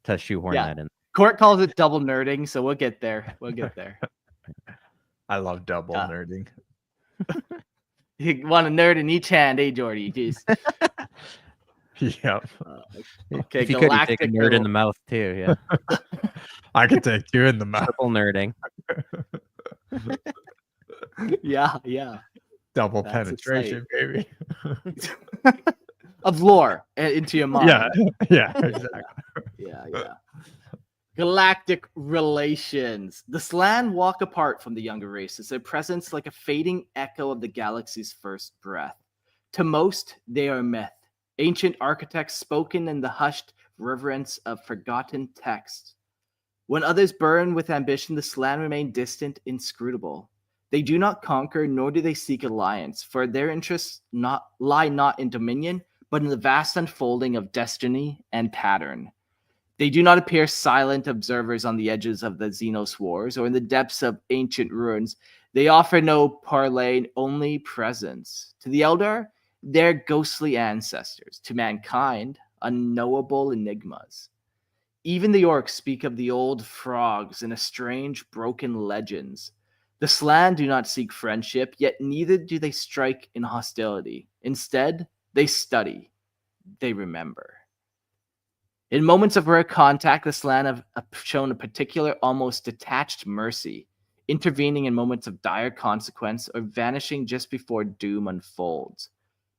to shoehorn that in. Court calls it double nerding, so we'll get there. We'll get there. I love double nerding. You want a nerd in each hand, eh, Jordy? Jeez. Yep. Okay, if you could, you take a nerd in the mouth too. Yeah. I could take two in the mouth. Triple nerding. Yeah. Double That's penetration, baby. Of lore into your mind. Yeah, exactly. Yeah. Galactic relations. The Slann walk apart from the younger races, their presence like a fading echo of the galaxy's first breath. To most, they are myth, ancient architects spoken in the hushed reverence of forgotten texts. When others burn with ambition, the Slann remain distant, inscrutable. They do not conquer, nor do they seek alliance, for their interests lie not in dominion, but in the vast unfolding of destiny and pattern. They do not appear silent observers on the edges of the Xenos wars or in the depths of ancient ruins. They offer no parley, only presence. To the Eldar, they're ghostly ancestors. To mankind, unknowable enigmas. Even the orcs speak of the old frogs in a strange, broken legends. The Slann do not seek friendship, yet neither do they strike in hostility. Instead, they study. They remember. In moments of rare contact, the Slann have shown a particular, almost detached mercy, intervening in moments of dire consequence or vanishing just before doom unfolds.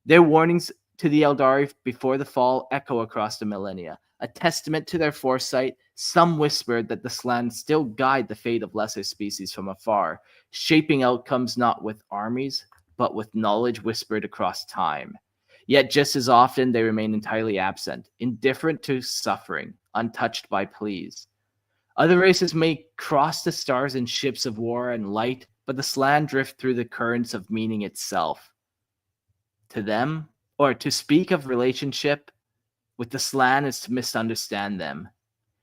Their warnings to the Eldari before the fall echo across the millennia, a testament to their foresight. Some whispered that the Slann still guide the fate of lesser species from afar, shaping outcomes not with armies, but with knowledge whispered across time. Yet just as often, they remain entirely absent, indifferent to suffering, untouched by pleas. Other races may cross the stars in ships of war and light, but the Slann drift through the currents of meaning itself. To them, or to speak of relationship with the Slann is to misunderstand them.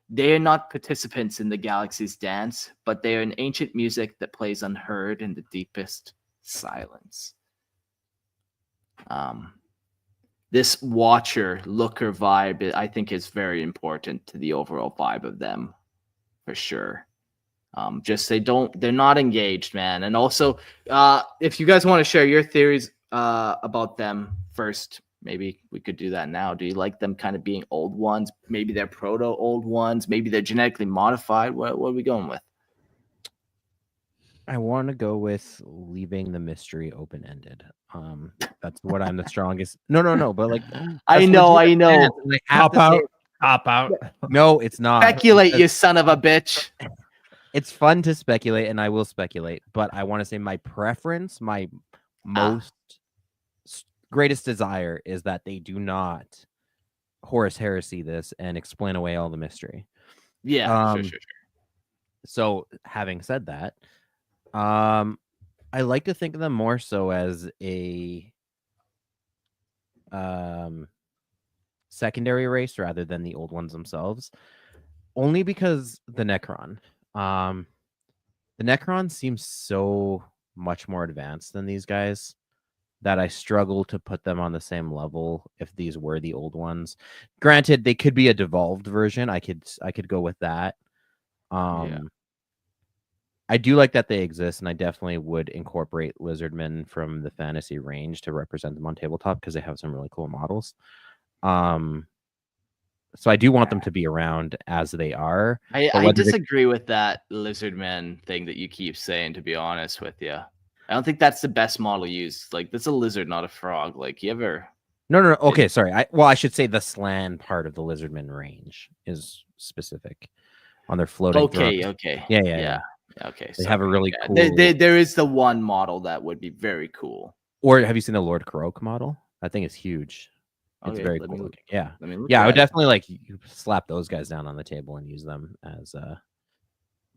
They are not participants in the galaxy's dance, but they are an ancient music that plays unheard in the deepest silence. This watcher looker vibe, I think, is very important to the overall vibe of them, for sure. They're not engaged, man. And also, if you guys want to share your theories about them first, maybe we could do that now. Do you like them kind of being old ones? Maybe they're proto old ones. Maybe they're genetically modified. What are we going with? I want to go with leaving the mystery open-ended. That's what I'm the strongest. No. But like, I know. Cop out. No, it's not. Speculate, you son of a bitch. It's fun to speculate, and I will speculate. But I want to say my preference, my most greatest desire is that they do not Horus Heresy this and explain away all the mystery. Yeah, sure. So having said that, I like to think of them more so as a secondary race rather than the old ones themselves. Only because the Necron. The Necron seems so much more advanced than these guys that I struggle to put them on the same level if these were the old ones. Granted, they could be a devolved version. I could go with that. I do like that they exist, and I definitely would incorporate lizardmen from the fantasy range to represent them on tabletop because they have some really cool models. So I do want them to be around as they are. I disagree with that lizardman thing that you keep saying, to be honest with you. I don't think that's the best model used. Like, that's a lizard, not a frog. Like, you ever... No. Okay, sorry. I should say the Slann part of the lizardman range is specific. on their floating Okay, thrones. okay. Yeah. Okay, They have a really cool. There is the one model that would be very cool. Or have you seen the Lord Kroak model? That thing is huge. It's Okay, very cool looking. Yeah. Let me look Yeah, I would at it. definitely like you slap those guys down on the table and use them as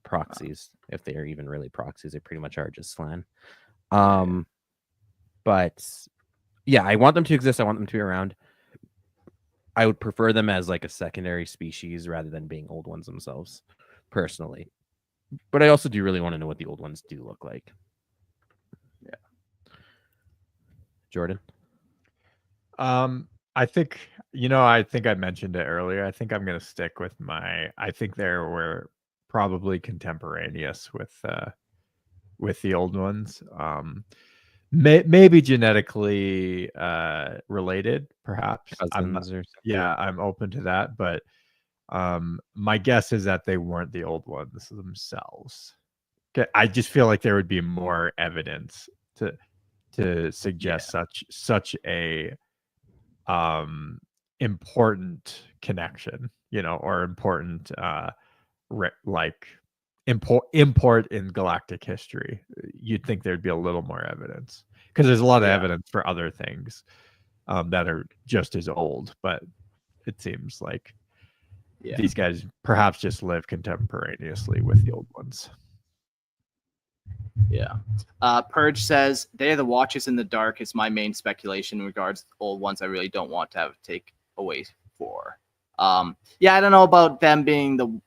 proxies. If they are even really proxies, they pretty much are just Slann. But yeah, I want them to exist. I want them to be around. I would prefer them as like a secondary species rather than being old ones themselves, personally. But I also do really want to know what the old ones do look like. Yeah. Jordan? I think I mentioned it earlier. I think I'm gonna stick with I think they were probably contemporaneous with the old ones. Maybe genetically related, perhaps. Cousins or something. Yeah, I'm open to that, but my guess is that they weren't the old ones themselves. I just feel like there would be more evidence to suggest such a important connection, or important import in galactic history. You'd think there'd be a little more evidence, because there's a lot of evidence for other things that are just as old, but it seems like these guys perhaps just live contemporaneously with the old ones. Yeah. Purge says, Day of the Watches in the Dark is my main speculation in regards to old ones. I really don't want to have take away for. Yeah, I don't know about them being the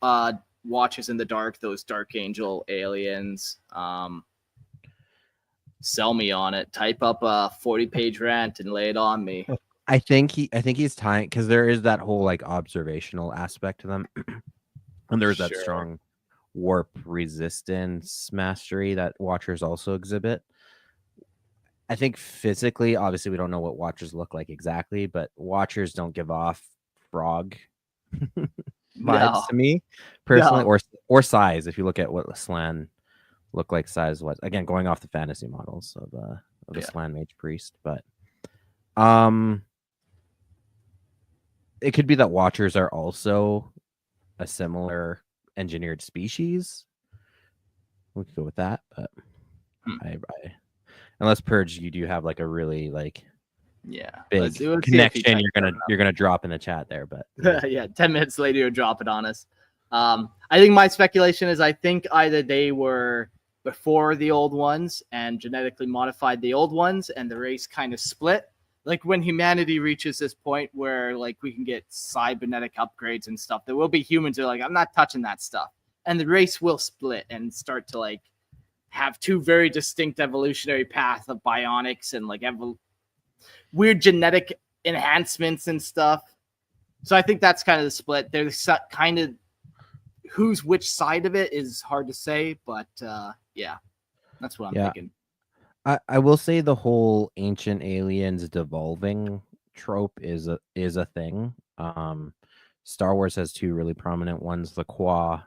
Watches in the Dark, those Dark Angel aliens. Sell me on it. Type up a 40-page rant and lay it on me. I think he's tying, because there is that whole like observational aspect to them. And there's that strong warp resistance mastery that Watchers also exhibit. I think physically, obviously, we don't know what Watchers look like exactly, but Watchers don't give off frog vibes to me personally, or size. If you look at what Slann look like size was, again, going off the fantasy models of the Slann Mage Priest, but it could be that Watchers are also a similar engineered species. We could go with that, but I unless Purge, you do have like a really like big connection you're gonna drop in the chat there, but 10 minutes later you'll drop it on us. I think my speculation is I think either they were before the old ones and genetically modified the old ones, and the race kind of split. Like when humanity reaches this point where like we can get cybernetic upgrades and stuff, there will be humans who are like, I'm not touching that stuff. And the race will split and start to like have two very distinct evolutionary paths of bionics and like weird genetic enhancements and stuff. So I think that's kind of the split. There's kind of who's which side of it is hard to say, but yeah, that's what I'm thinking. I will say the whole ancient aliens devolving trope is a thing. Star Wars has two really prominent ones, the Qua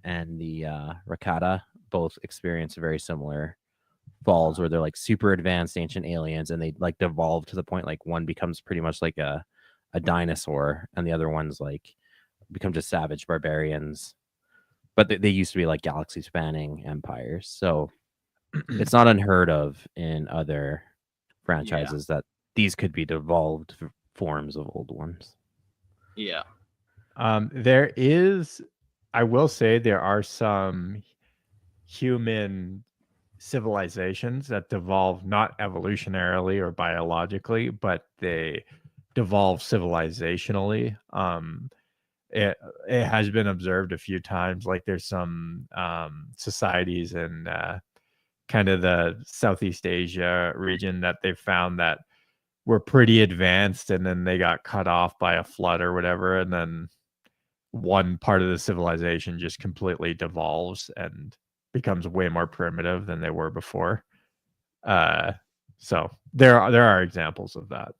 and the Rakata, both experience very similar falls where they're like super advanced ancient aliens and they like devolve to the point like one becomes pretty much like a dinosaur and the other one's like become just savage barbarians, but they used to be like galaxy spanning empires. So it's not unheard of in other franchises that these could be devolved forms of old ones. Yeah. I will say there are some human civilizations that devolve not evolutionarily or biologically, but they devolve civilizationally. It has been observed a few times. Like there's some societies in kind of the Southeast Asia region that they've found that were pretty advanced, and then they got cut off by a flood or whatever, and then one part of the civilization just completely devolves and becomes way more primitive than they were before. So there are examples of that.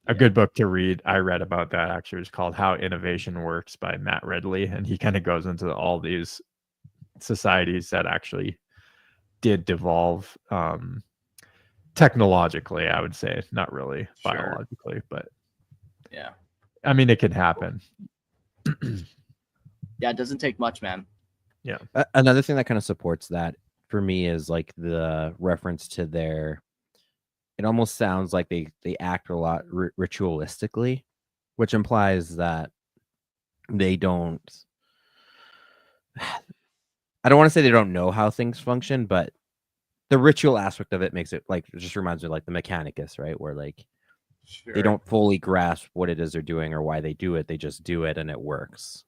A good book to read, I read about that actually, is called How Innovation Works by Matt Ridley, and he kind of goes into all these societies that actually did devolve technologically, I would say, not really biologically, but yeah, I mean, it can happen. Yeah, it doesn't take much, man. Yeah. Another thing that kind of supports that for me is like the reference to their. It almost sounds like they act a lot ritualistically, which implies that they don't. I don't want to say they don't know how things function, but the ritual aspect of it makes it like it just reminds me of like the Mechanicus, right? Where like they don't fully grasp what it is they're doing or why they do it. They just do it and it works.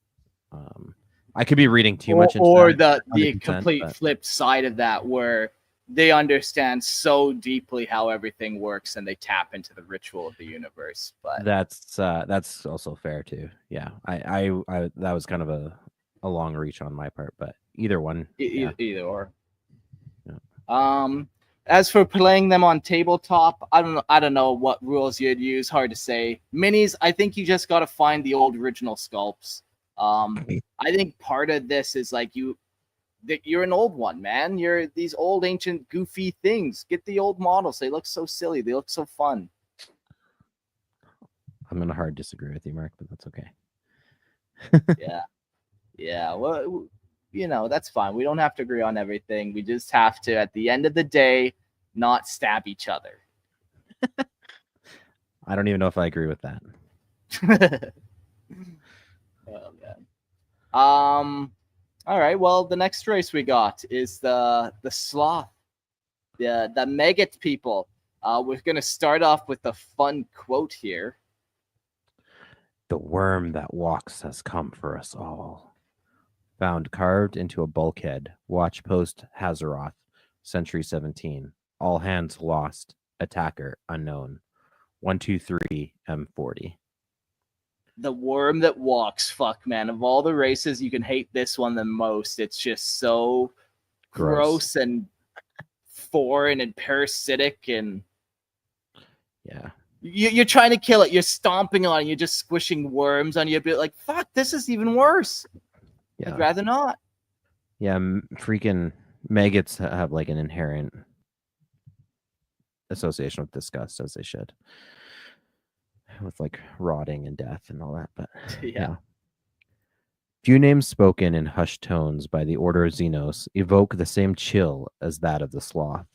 I could be reading too much into or that, the 100%, complete but flip side of that, where they understand so deeply how everything works and they tap into the ritual of the universe. But that's also fair too. Yeah, I that was kind of a long reach on my part, but either one. Yeah. either or. Yeah. As for playing them on tabletop, I don't know what rules you'd use. Hard to say. Minis, I think you just got to find the old original sculpts. I think part of this is like you're an old one, man. You're these old ancient goofy things. Get the old models. They look so silly. They look so fun. I'm gonna hard disagree with you, Mark, but that's okay. Yeah. Well, that's fine. We don't have to agree on everything. We just have to, at the end of the day, not stab each other. I don't even know if I agree with that. Oh man. All right. Well, the next race we got is the Slaugth, the maggot people. We're gonna start off with a fun quote here. The worm that walks has come for us all. Found carved into a bulkhead. Watch post Hazaroth, Century 17. All hands lost. Attacker unknown. 123 M40. The worm that walks. Fuck, man. Of all the races, you can hate this one the most. It's just so gross and foreign and parasitic, and yeah. You're trying to kill it. You're stomping on it. You're just squishing worms on you. You'd be like, fuck, this is even worse. Yeah. I'd rather not. Yeah, freaking maggots have like an inherent association with disgust, as they should, with like rotting and death and all that. But yeah. Few names spoken in hushed tones by the order of xenos evoke the same chill as that of the sloth.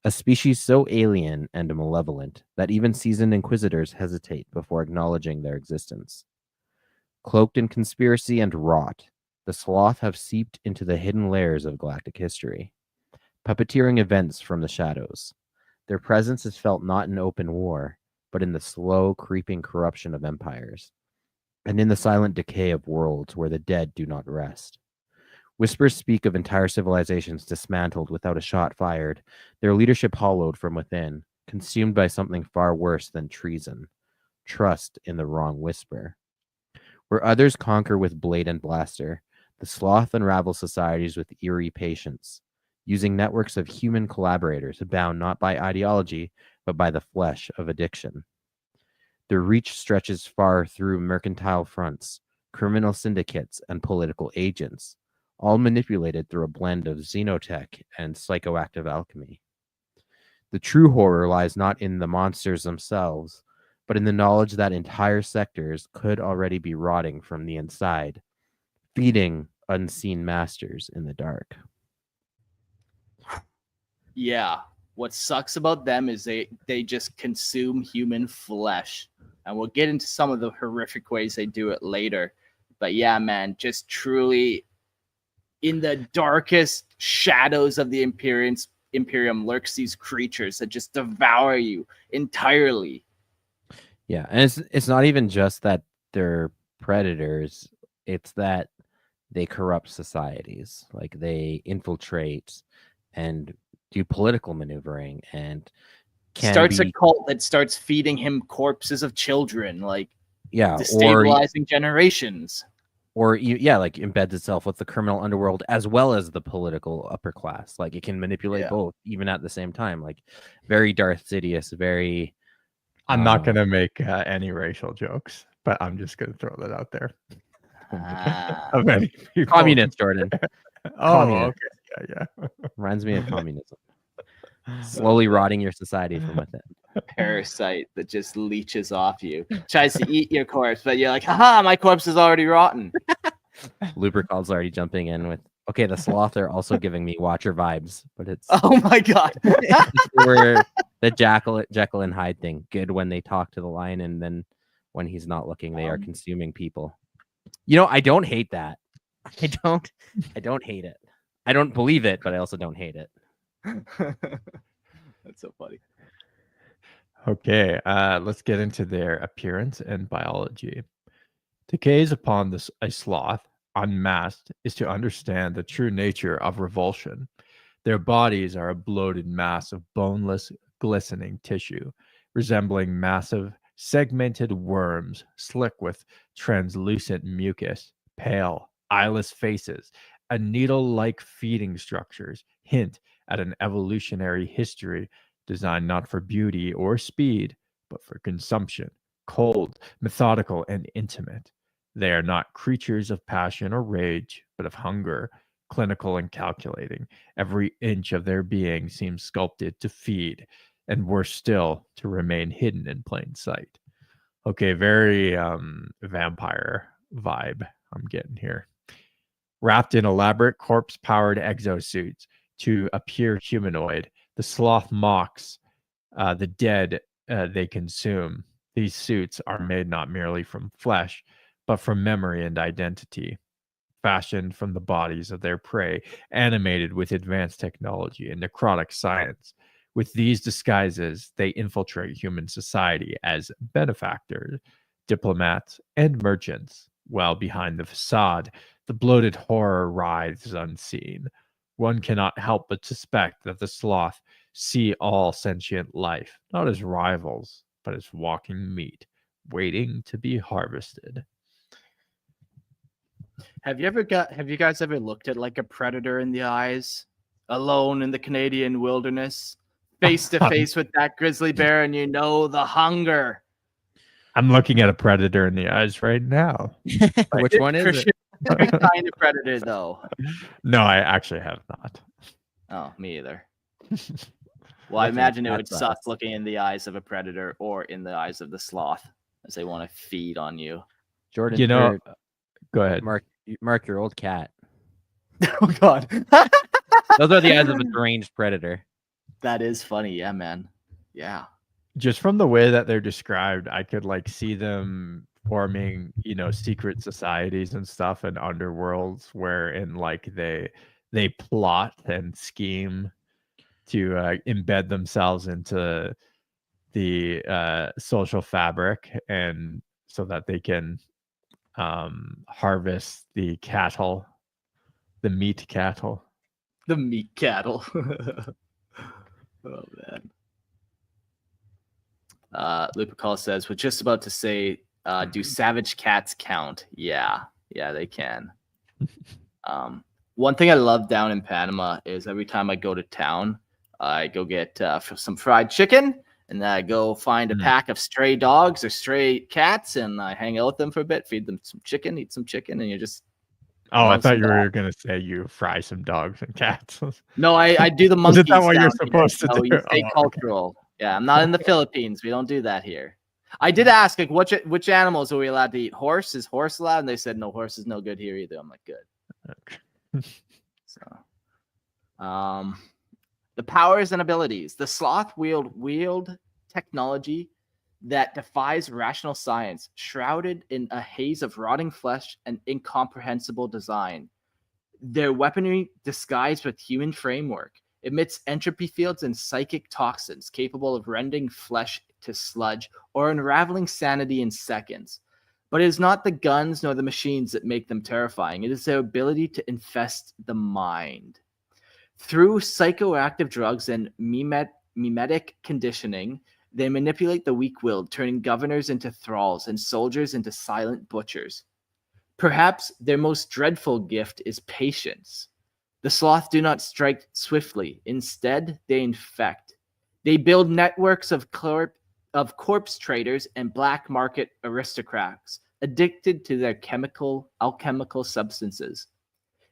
A species so alien and malevolent that even seasoned inquisitors hesitate before acknowledging their existence. Cloaked in conspiracy and rot, the Slaugth have seeped into the hidden layers of galactic history, puppeteering events from the shadows. Their presence is felt not in open war, but in the slow, creeping corruption of empires, and in the silent decay of worlds where the dead do not rest. Whispers speak of entire civilizations dismantled without a shot fired, their leadership hollowed from within, consumed by something far worse than treason, trust in the wrong whisper. Where others conquer with blade and blaster, the Slaugth unravel societies with eerie patience, using networks of human collaborators bound not by ideology, but by the flesh of addiction. Their reach stretches far through mercantile fronts, criminal syndicates, and political agents, all manipulated through a blend of xenotech and psychoactive alchemy. The true horror lies not in the monsters themselves, but in the knowledge that entire sectors could already be rotting from the inside, feeding unseen masters in the dark. Yeah. What sucks about them is they just consume human flesh. And we'll get into some of the horrific ways they do it later. But yeah, man, just truly in the darkest shadows of the Imperium lurks these creatures that just devour you entirely. Yeah, and it's not even just that they're predators, it's that they corrupt societies. Like they infiltrate and do political maneuvering and starts a cult that starts feeding him corpses of children, like destabilizing generations. Or like embeds itself with the criminal underworld as well as the political upper class. Like it can manipulate both even at the same time. Like very Darth Sidious, very. I'm not going to make any racial jokes, but I'm just going to throw that out there. Communist, Jordan. Communist. Okay. Yeah. Reminds me of communism. Slowly rotting your society from within. Parasite that just leeches off you. Tries to eat your corpse, but you're like, haha, my corpse is already rotten. Lupercal's already jumping in with, okay, the Slaugth are also giving me Watcher vibes, but it's Oh my god. where the Jekyll and Hyde thing. Good when they talk to the lion, and then when he's not looking, they are consuming people. You know, I don't hate that. I don't hate it. I don't believe it, but I also don't hate it. That's so funny. Okay, let's get into their appearance and biology. To gaze upon a sloth unmasked is to understand the true nature of revulsion. Their bodies are a bloated mass of boneless, glistening tissue, resembling massive, segmented worms, slick with translucent mucus, pale, eyeless faces, and needle-like feeding structures hint at an evolutionary history designed not for beauty or speed, but for consumption, cold, methodical, and intimate. They are not creatures of passion or rage, but of hunger, clinical and calculating. Every inch of their being seems sculpted to feed, and worse still, to remain hidden in plain sight. Okay, very vampire vibe I'm getting here. Wrapped in elaborate corpse-powered exosuits to appear humanoid, the sloth mocks the dead they consume. These suits are made not merely from flesh, but from memory and identity, fashioned from the bodies of their prey, animated with advanced technology and necrotic science. With these disguises, they infiltrate human society as benefactors, diplomats, and merchants, while behind the facade, the bloated horror writhes unseen. One cannot help but suspect that the sloth see all sentient life, not as rivals, but as walking meat, waiting to be harvested. Have you guys ever looked at like a predator in the eyes, alone in the Canadian wilderness, face to face with that grizzly bear, and you know the hunger? I'm looking at a predator in the eyes right now. Which one is it? Different kind of predator, though. No, I actually have not. Oh, me either. Well, I imagine it would suck looking in the eyes of a predator or in the eyes of the sloth as they want to feed on you. Jordan, You know, go ahead. Mark your old cat. Oh God. Those are the eyes of a deranged predator. That is funny, yeah, man. Yeah. Just from the way that they're described, I could like see them forming, secret societies and stuff and underworlds wherein like they plot and scheme to embed themselves into the social fabric, and so that they can harvest the cattle, the meat cattle. The meat cattle. Oh man. Lupercal says, we're just about to say, do savage cats count? Yeah, they can. One thing I love down in Panama is every time I go to town, I go get some fried chicken, and then I go find a pack of stray dogs or stray cats, and I hang out with them for a bit, feed them some chicken, eat some chicken, and you just... Oh, I thought you were going to say you fry some dogs and cats. No, I do the monkeys. Is that what you're supposed to do? You stay cultural. Okay. Yeah, I'm not in the Philippines. We don't do that here. I did ask, like, which animals are we allowed to eat? Horse? Is horse allowed? And they said, no, horse is no good here either. I'm like, good. Okay. So, the powers and abilities. The sloth wield technology that defies rational science, shrouded in a haze of rotting flesh and incomprehensible design. Their weaponry, disguised with human framework, emits entropy fields and psychic toxins capable of rending flesh to sludge or unraveling sanity in seconds. But it is not the guns nor the machines that make them terrifying. It is their ability to infest the mind. Through psychoactive drugs and mimetic conditioning, they manipulate the weak-willed, turning governors into thralls and soldiers into silent butchers. Perhaps their most dreadful gift is patience. The sloth do not strike swiftly. Instead, they infect. They build networks of corpse traders and black market aristocrats addicted to their alchemical substances.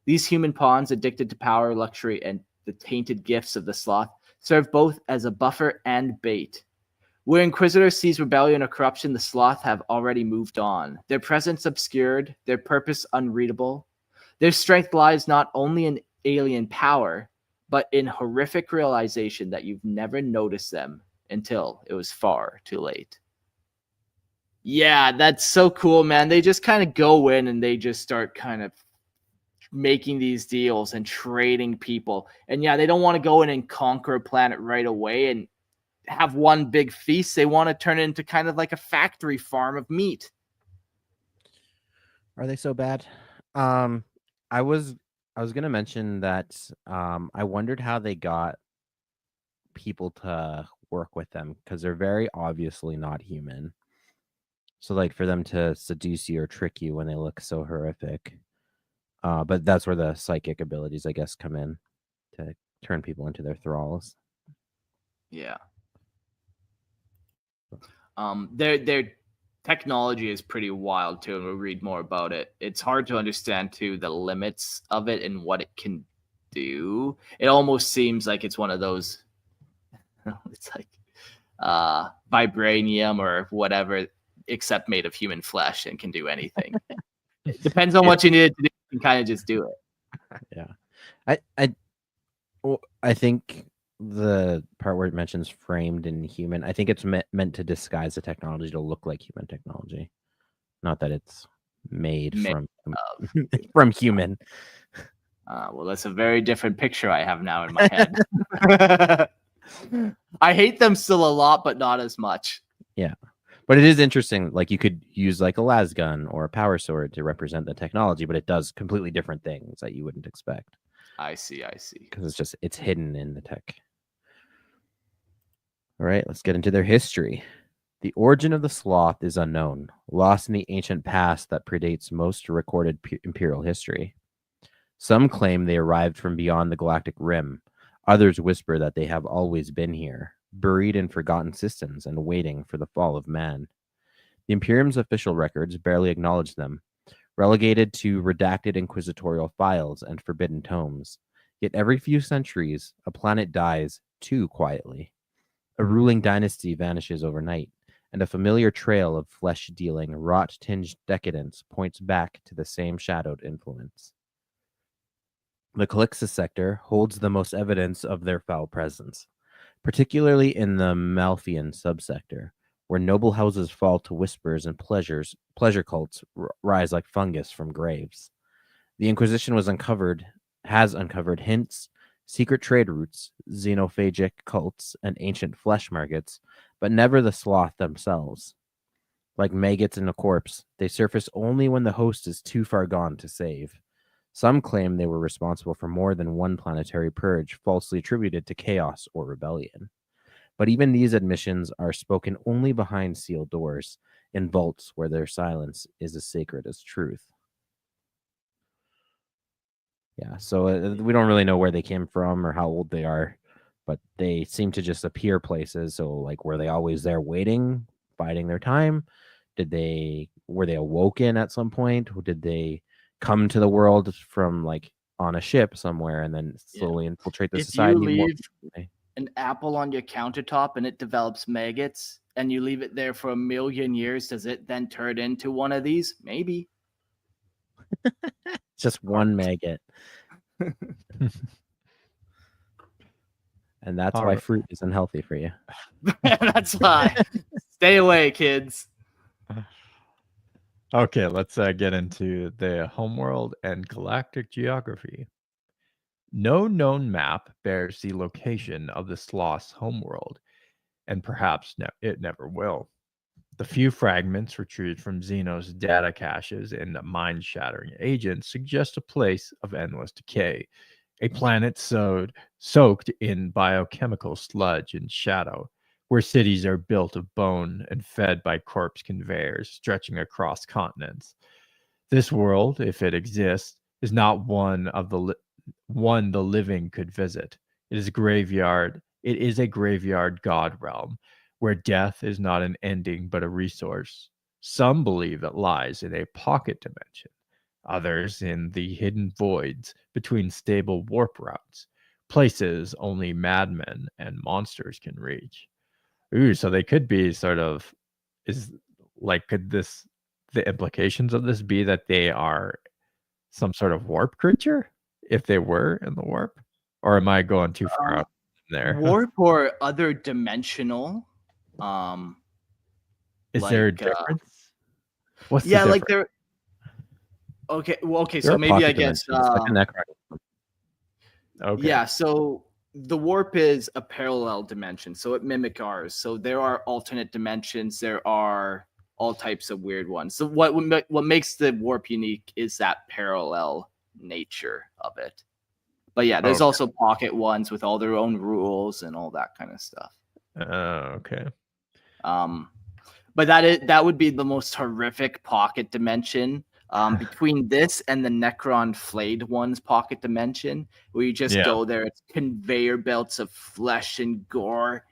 These human pawns, addicted to power, luxury, and the tainted gifts of the sloth, serve both as a buffer and bait. Where Inquisitor sees rebellion or corruption, the Slaugth have already moved on. Their presence obscured, their purpose unreadable. Their strength lies not only in alien power, but in horrific realization that you've never noticed them until it was far too late. Yeah, that's so cool, man. They just kind of go in and they just start kind of making these deals and trading people. And yeah, they don't want to go in and conquer a planet right away and have one big feast. They want to turn it into kind of like a factory farm of meat. Are they so bad? I was gonna mention that I wondered how they got people to work with them, because they're very obviously not human. So like for them to seduce you or trick you when they look so horrific. But that's where the psychic abilities, I guess, come in to turn people into their thralls. Yeah. Their technology is pretty wild too, and we'll read more about it. It's hard to understand too the limits of it and what it can do. It almost seems like it's one of those. It's like vibranium or whatever, except made of human flesh and can do anything. It depends on what you need to do. You can kind of just do it. Yeah, I think the part where it mentions framed and human, I think it's meant to disguise the technology to look like human technology, not that it's made from human. Well, that's a very different picture I have now in my head. I hate them still a lot, but not as much. Yeah, but it is interesting. Like you could use like a las gun or a power sword to represent the technology, but it does completely different things that you wouldn't expect. I see. Because it's hidden in the tech. All right, let's get into their history. The origin of the Slaugth is unknown, lost in the ancient past that predates most recorded Imperial history. Some claim they arrived from beyond the galactic rim. Others whisper that they have always been here, buried in forgotten systems and waiting for the fall of man. The Imperium's official records barely acknowledge them, relegated to redacted inquisitorial files and forbidden tomes. Yet every few centuries, a planet dies too quietly. A ruling dynasty vanishes overnight, and a familiar trail of flesh-dealing, rot-tinged decadence points back to the same shadowed influence. The Calixtus sector holds the most evidence of their foul presence, particularly in the Malfian subsector, where noble houses fall to whispers and pleasure cults rise like fungus from graves. The Inquisition has uncovered hints, secret trade routes, xenophagic cults, and ancient flesh markets, but never the Slaugth themselves. Like maggots in a corpse, they surface only when the host is too far gone to save. Some claim they were responsible for more than one planetary purge falsely attributed to chaos or rebellion. But even these admissions are spoken only behind sealed doors, in vaults where their silence is as sacred as truth. Yeah, so we don't really know where they came from or how old they are, but they seem to just appear places. So, like, were they always there waiting, biding their time? Were they awoken at some point? Or did they come to the world from like on a ship somewhere and then slowly infiltrate the society? If you leave an apple on your countertop and it develops maggots, and you leave it there for 1,000,000 years, does it then turn into one of these? Maybe. Just one maggot. And that's why fruit is unhealthy for you. That's why. Stay away, kids. Okay, let's get into the homeworld and galactic geography. No known map bears the location of the Sloth's homeworld, and perhaps it never will. The few fragments retrieved from Xenos data caches and mind-shattering agents suggest a place of endless decay, a planet soaked in biochemical sludge and shadow, where cities are built of bone and fed by corpse conveyors stretching across continents. This world, if it exists, is not one the living could visit. It is a graveyard god realm, where death is not an ending but a resource. Some believe it lies in a pocket dimension, others in the hidden voids between stable warp routes, places only madmen and monsters can reach. Ooh, so they could be sort of could the implications of this be that they are some sort of warp creature if they were in the warp? Or am I going too far out there? Warp or other dimensional. Is there a difference? What's the Yeah, difference? like there. Okay, well, okay, There so are maybe I pocket guess. dimensions, like a Necron. Okay. Yeah, so the warp is a parallel dimension, so it mimics ours. So there are alternate dimensions. There are all types of weird ones. So what makes the warp unique is that parallel nature of it. But yeah, there's Okay. also pocket ones with all their own rules and all that kind of stuff. Okay. But that would be the most horrific pocket dimension. Between this and the Necron flayed one's pocket dimension, where you just go there, it's conveyor belts of flesh and gore.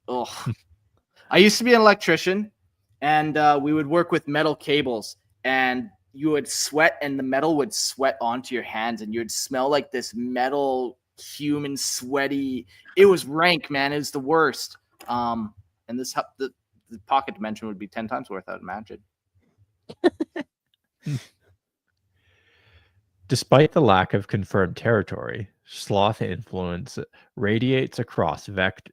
Ugh. I used to be an electrician, and we would work with metal cables, and you would sweat, and the metal would sweat onto your hands, and you would smell like this metal, human, sweaty. It was rank, man. It was the worst. And the pocket dimension would be 10 times worth, I'd imagine. Despite the lack of confirmed territory, Slaugth influence radiates across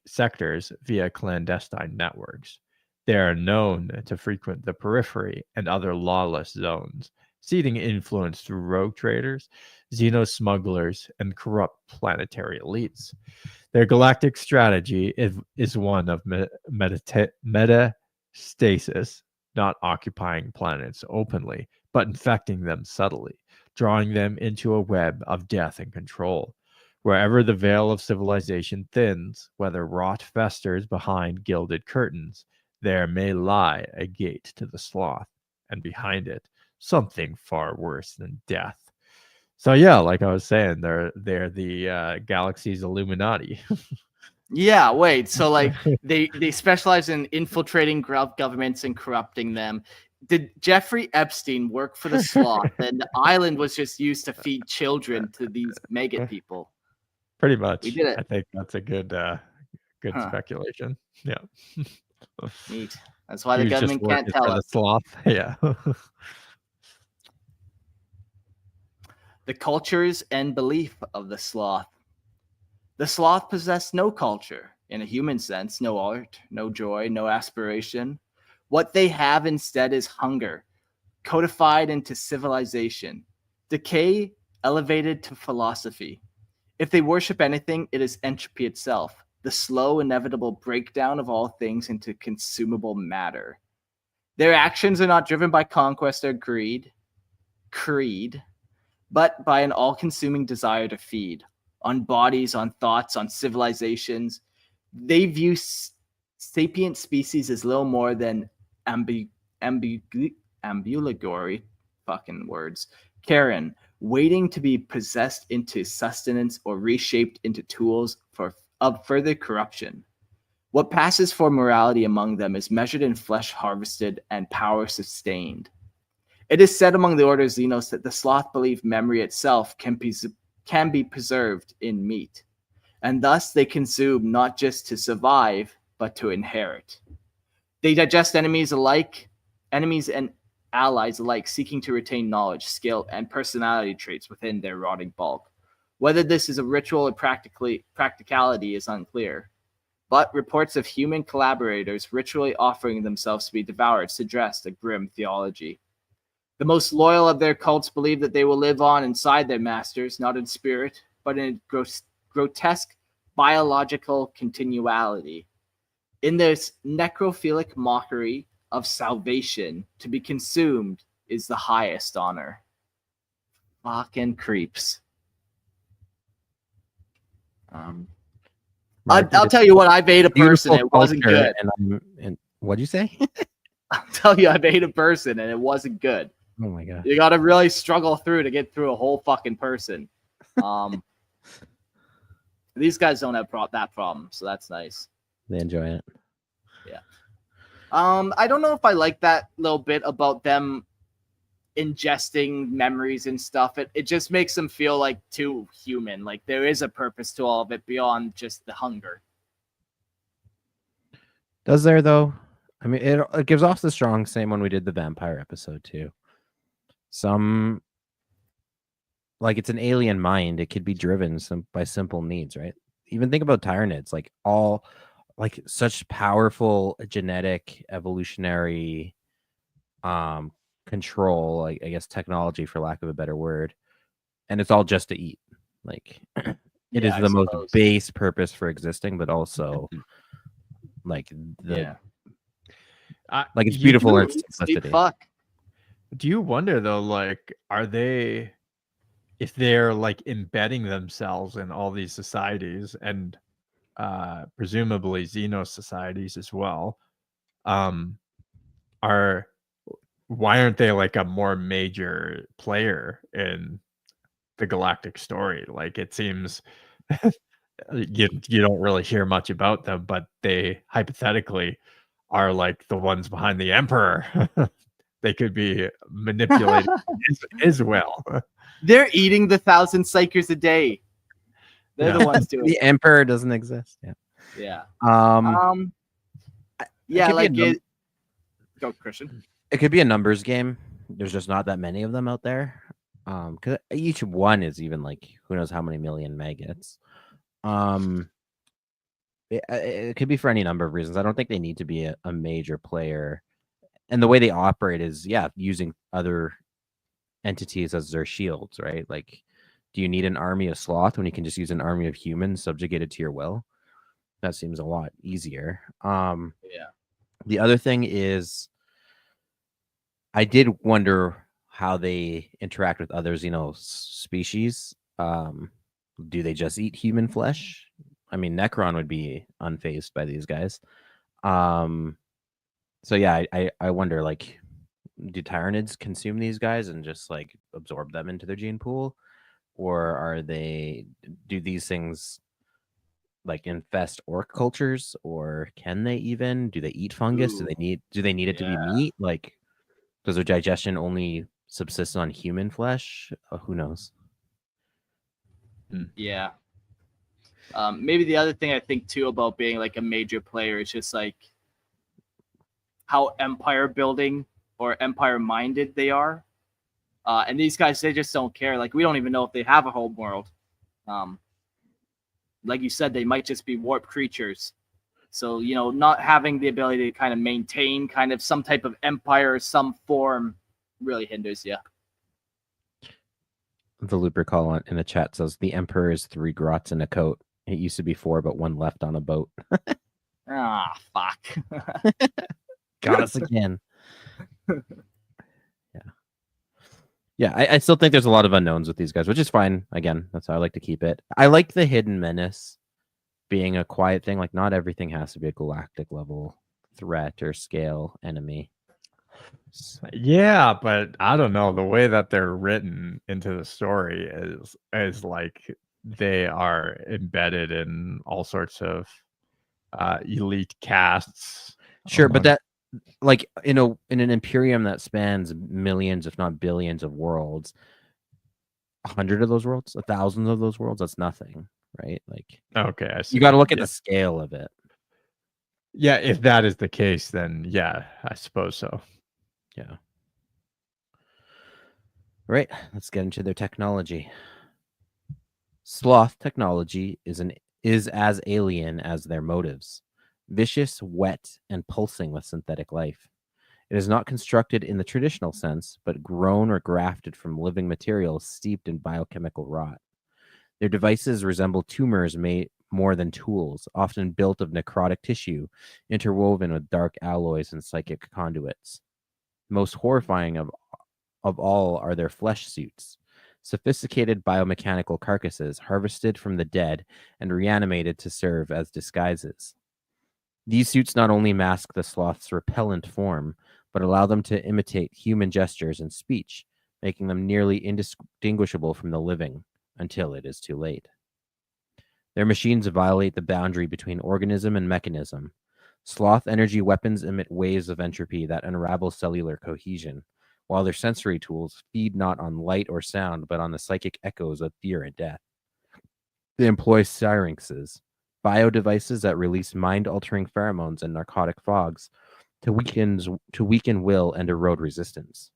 sectors via clandestine networks. They are known to frequent the periphery and other lawless zones, seeding influence through rogue traders, xenos smugglers, and corrupt planetary elites. Their galactic strategy is one of metastasis, not occupying planets openly, but infecting them subtly, drawing them into a web of death and control. Wherever the veil of civilization thins, whether rot festers behind gilded curtains, there may lie a gate to the Slaugth, and behind it, something far worse than death. So yeah, like I was saying, they're the galaxy's Illuminati. Yeah, wait. So like they specialize in infiltrating governments and corrupting them. Did Jeffrey Epstein work for the Slaugth, and the island was just used to feed children to these maggot people? Pretty much. We did it. I think that's a good speculation. Yeah. Neat. That's why the He was just government can't working tell for the us. Slaugth. Yeah. The cultures and belief of the Slaugth. The Slaugth possess no culture, in a human sense, no art, no joy, no aspiration. What they have instead is hunger, codified into civilization, decay elevated to philosophy. If they worship anything, it is entropy itself, the slow, inevitable breakdown of all things into consumable matter. Their actions are not driven by conquest or creed, but by an all-consuming desire to feed, on bodies, on thoughts, on civilizations. They view sapient species as little more than ambulatory, fucking words, Karen, waiting to be possessed into sustenance or reshaped into tools of further corruption. What passes for morality among them is measured in flesh harvested and power sustained. It is said among the Order of Xenos that the Slaugth believe memory itself can be preserved in meat, and thus they consume not just to survive, but to inherit. They digest enemies and allies alike, seeking to retain knowledge, skill, and personality traits within their rotting bulk. Whether this is a ritual or practicality is unclear, but reports of human collaborators ritually offering themselves to be devoured suggest a grim theology. The most loyal of their cults believe that they will live on inside their masters, not in spirit, but in grotesque biological continuality. In this necrophilic mockery of salvation, to be consumed is the highest honor. Fucking creeps. I'll tell you what, I've ate a person, it wasn't good. And what'd you say? I'll tell you, I've ate a person, and it wasn't good. Oh my god! You got to really struggle through to get through a whole fucking person. These guys don't have that problem, so that's nice. They enjoy it. Yeah. I don't know if I like that little bit about them ingesting memories and stuff. It just makes them feel like too human. Like there is a purpose to all of it beyond just the hunger. Does there though? I mean, it gives off the strong same when we did the vampire episode too. Some like it's an alien mind. It could be driven by simple needs, right? Even think about Tyranids, like all like such powerful genetic evolutionary control, like I guess technology for lack of a better word, and it's all just to eat. Like it is I the most suppose. base purpose for existing, but also like the like it's beautiful in its simplicity. Fuck. Do you wonder though, like, are they, if they're like embedding themselves in all these societies and presumably xenos societies as well, are why aren't they like a more major player in the galactic story? Like it seems you don't really hear much about them, but they hypothetically are like the ones behind the emperor. They could be manipulated as well. They're eating the 1,000 psychers a day. They're the ones doing the it. emperor doesn't exist. Yeah. Yeah, like it. Go, Christian. It could be a numbers game. There's just not that many of them out there. Because each one is even like who knows how many million megabytes. It could be for any number of reasons. I don't think they need to be a major player. And the way they operate is, using other entities as their shields, right? Like, do you need an army of Slaugth when you can just use an army of humans subjugated to your will? That seems a lot easier. The other thing is, I did wonder how they interact with other xenos species. Do they just eat human flesh? I mean, Necron would be unfazed by these guys. So yeah, I wonder, like, do Tyranids consume these guys and just like absorb them into their gene pool, or do these things like infest orc cultures, or do they eat fungus? Do they need it to be meat? Like, does their digestion only subsist on human flesh? Who knows? Yeah. Maybe the other thing I think too about being like a major player is just like how empire building or empire minded they are. And these guys, they just don't care. Like, we don't even know if they have a home world. Like you said, they might just be warp creatures. So, not having the ability to kind of maintain kind of some type of empire or some form really hinders you. The Looper call in the chat says the Emperor is 3 grots in a coat. It used to be 4, but 1 left on a boat. Fuck. Got us again. Yeah, I still think there's a lot of unknowns with these guys, which is fine. Again, that's how I like to keep it. I like the hidden menace being a quiet thing. Like, not everything has to be a galactic level threat or scale enemy. Yeah, but I don't know, the way that they're written into the story is like they are embedded in all sorts of elite castes. Sure, but that, like, in an Imperium that spans millions, if not billions, of worlds, 100 of those worlds, 1,000 of those worlds, that's nothing, right? Like, okay, I see. You got to look at the scale of it. Yeah, if that is the case, then yeah, I suppose so. Yeah. Right. Let's get into their technology. Slaugth technology is as alien as their motives. Vicious, wet, and pulsing with synthetic life. It is not constructed in the traditional sense, but grown or grafted from living materials steeped in biochemical rot. Their devices resemble tumors made more than tools, often built of necrotic tissue, interwoven with dark alloys and psychic conduits. Most horrifying of all are their flesh suits, sophisticated biomechanical carcasses harvested from the dead and reanimated to serve as disguises. These suits not only mask the Slaugth's repellent form, but allow them to imitate human gestures and speech, making them nearly indistinguishable from the living until it is too late. Their machines violate the boundary between organism and mechanism. Slaugth energy weapons emit waves of entropy that unravel cellular cohesion, while their sensory tools feed not on light or sound, but on the psychic echoes of fear and death. They employ syrinxes, bio devices that release mind-altering pheromones and narcotic fogs to weaken will and erode resistance.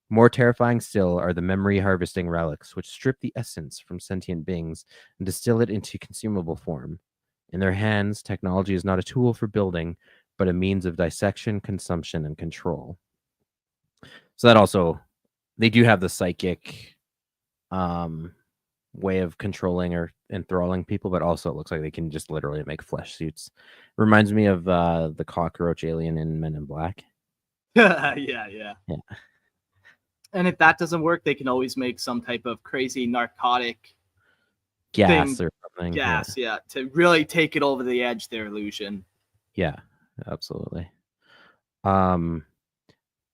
More terrifying still are the memory harvesting relics, which strip the essence from sentient beings and distill it into consumable form. In their hands, technology is not a tool for building, but a means of dissection, consumption, and control. So that also, they do have the psychic way of controlling or enthralling people, but also it looks like they can just literally make flesh suits. Reminds me of the cockroach alien in Men in Black. Yeah. And if that doesn't work, they can always make some type of crazy narcotic gas thing, or something. gas, to really take it over the edge, their illusion. Yeah, absolutely.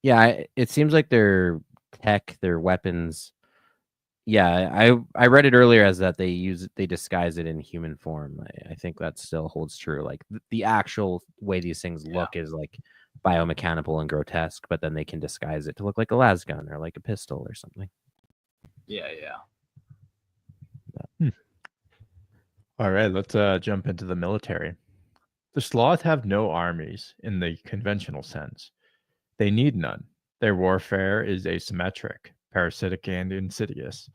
It seems like their tech, their weapons. Yeah, I read it earlier as that they disguise it in human form. I think that still holds true. Like the actual way these things look is like biomechanical and grotesque, but then they can disguise it to look like a lasgun or like a pistol or something. Yeah. All right, let's jump into the military. The Slaugth have no armies in the conventional sense. They need none. Their warfare is asymmetric, parasitic, and insidious.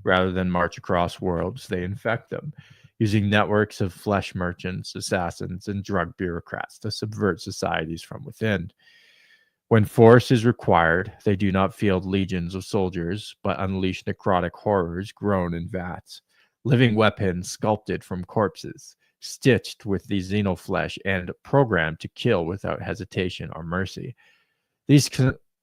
Rather than march across worlds, they infect them, using networks of flesh merchants, assassins, and drug bureaucrats to subvert societies from within. When force is required, they do not field legions of soldiers, but unleash necrotic horrors grown in vats, living weapons sculpted from corpses, stitched with the xenoflesh, and programmed to kill without hesitation or mercy. These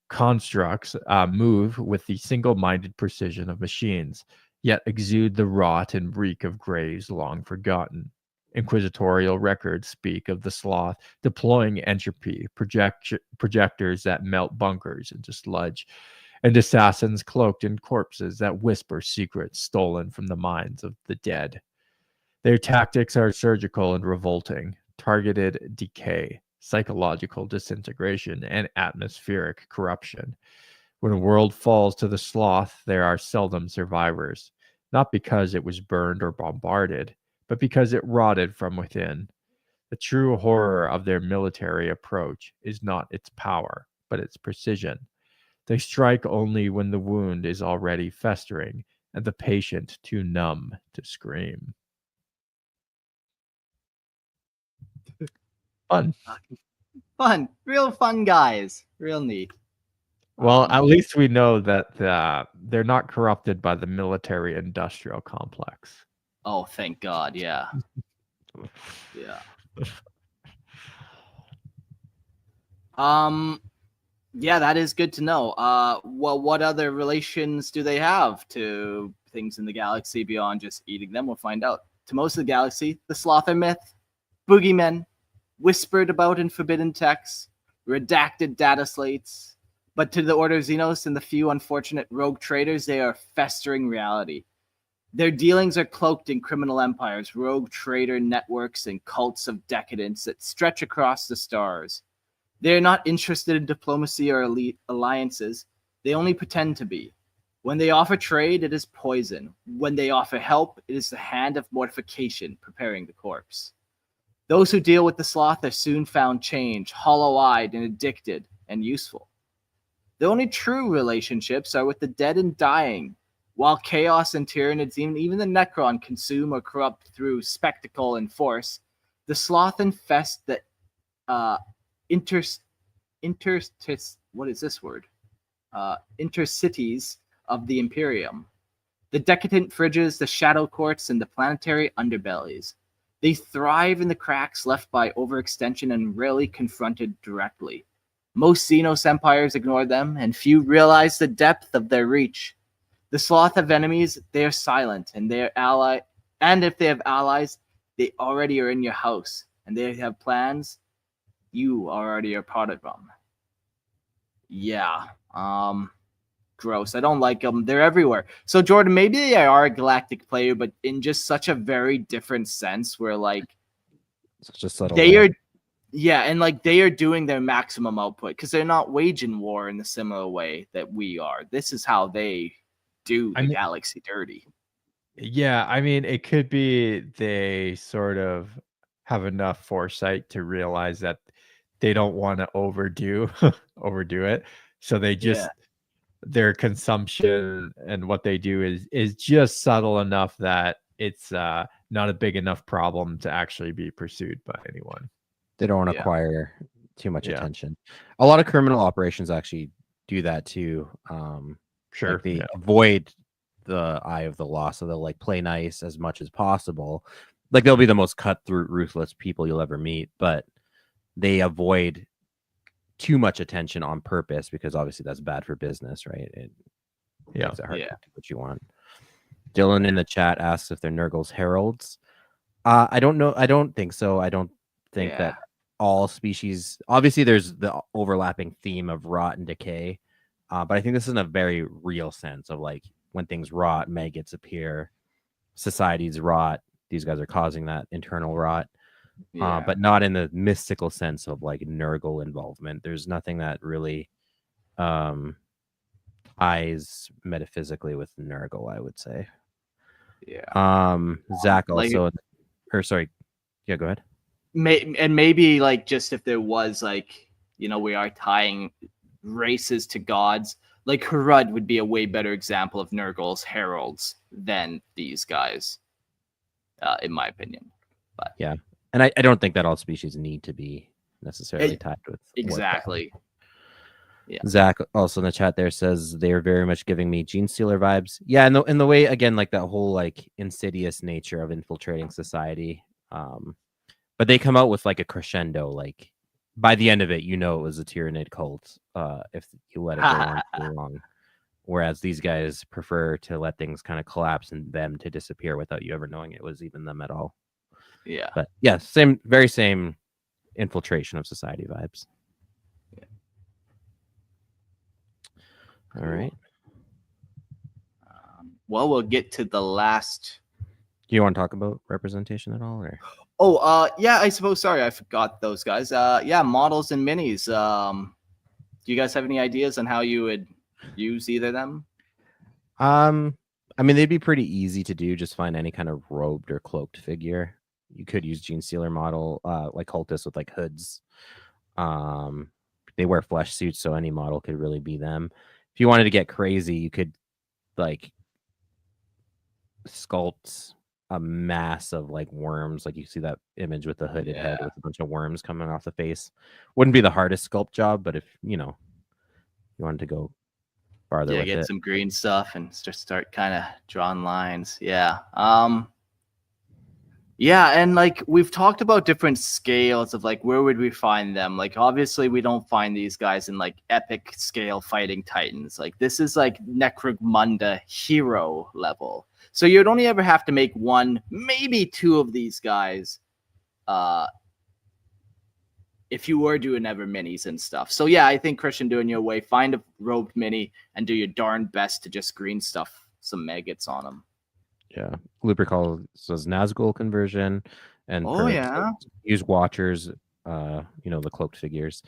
constructs move with the single-minded precision of machines, yet exude the rot and reek of graves long forgotten. Inquisitorial records speak of the Slaugth deploying entropy, projectors that melt bunkers into sludge, and assassins cloaked in corpses that whisper secrets stolen from the minds of the dead. Their tactics are surgical and revolting, targeted decay, psychological disintegration, and atmospheric corruption. When a world falls to the Slaugth, there are seldom survivors, not because it was burned or bombarded, but because it rotted from within. The true horror of their military approach is not its power, but its precision. They strike only when the wound is already festering and the patient too numb to scream. Fun, real fun guys, real neat. Well, at least we know that they're not corrupted by the military-industrial complex. Oh, thank God, yeah. Yeah, that is good to know. Well, what other relations do they have to things in the galaxy beyond just eating them? We'll find out. To most of the galaxy, the Slaugth are myth, boogeymen, whispered about in forbidden texts, redacted data slates. But to the Order of Xenos and the few unfortunate rogue traders, they are festering reality. Their dealings are cloaked in criminal empires, rogue trader networks, and cults of decadence that stretch across the stars. They are not interested in diplomacy or elite alliances. They only pretend to be. When they offer trade, it is poison. When they offer help, it is the hand of mortification preparing the corpse. Those who deal with the Slaugth are soon found changed, hollow-eyed and addicted and useful. The only true relationships are with the dead and dying, while chaos and tyranids, even the Necron, consume or corrupt through spectacle and force. The Slaugth infest the intercities of the Imperium, the decadent fridges, the shadow courts, and the planetary underbellies. They thrive in the cracks left by overextension and rarely confronted directly. Most Xenos empires ignore them, and few realize the depth of their reach. The Slaugth have enemies, they are silent, and if they have allies, they already are in your house, and they have plans, you already are part of them. Yeah, gross. I don't like them. They're everywhere. So Jordan, maybe they are a galactic player, but in just such a very different sense, where like they are. Yeah, and like they are doing their maximum output because they're not waging war in the similar way that we are. This is how they do the galaxy dirty. Yeah, I mean, it could be they sort of have enough foresight to realize that they don't want to overdo it. So they Yeah. just their consumption and what they do is just subtle enough that it's not a big enough problem to actually be pursued by anyone. They don't want to Yeah. acquire too much Yeah. attention. A lot of criminal operations actually do that too. Sure. Like they Yeah. avoid the eye of the law, so they'll like play nice as much as possible. Like they'll be the most cutthroat, ruthless people you'll ever meet, but they avoid too much attention on purpose because obviously that's bad for business, right? It Yeah. makes it hard Yeah. to do what you want. Dylan in the chat asks if they're Nurgle's heralds. I don't know. I don't think so. I don't think Yeah. that all species. Obviously, there's the overlapping theme of rot and decay, but I think this is in a very real sense of like when things rot, maggots appear, societies rot. These guys are causing that internal rot, Yeah. but not in the mystical sense of like Nurgle involvement. There's nothing that really ties metaphysically with Nurgle, I would say. Yeah. Zach like- also, or sorry, yeah, go ahead. Maybe like just if there was like, you know, we are tying races to gods, like Harud would be a way better example of Nurgle's heralds than these guys, in my opinion. But yeah, and I don't think that all species need to be necessarily tied with exactly. Yeah. Zach also in the chat there says they are very much giving me Gene Stealer vibes. Yeah, and in the way again, like that whole like insidious nature of infiltrating society. But they come out with like a crescendo, like by the end of it, you know it was a Tyranid cult, if you let it go on too long. Whereas these guys prefer to let things kind of collapse and them to disappear without you ever knowing it was even them at all. Yeah. But yeah, very same infiltration of society vibes. Yeah. All right. Well, we'll get to the last. Do you want to talk about representation at all, or? Oh, yeah, I suppose. Sorry, I forgot those guys. Yeah, models and minis. Do you guys have any ideas on how you would use either of them? I mean, they'd be pretty easy to do. Just find any kind of robed or cloaked figure. You could use Gene Stealer model, like cultists with like hoods. They wear flesh suits, so any model could really be them. If you wanted to get crazy, you could like sculpt a mass of like worms, like you see that image with the hooded head with a bunch of worms coming off the face. Wouldn't be the hardest sculpt job, but if you know you wanted to go farther with get it, some green stuff and just start kind of drawing lines. Yeah. Yeah, and like we've talked about different scales of like where would we find them? Like obviously we don't find these guys in like epic scale fighting titans. Like this is like Necromunda hero level. So you'd only ever have to make one, maybe two of these guys if you were doing ever minis and stuff. So yeah, I think Christian, doing your way, find a robed mini and do your darn best to just green stuff some maggots on them. Yeah, Lupercal says Nazgul conversion, and use Watchers. You know, the cloaked figures.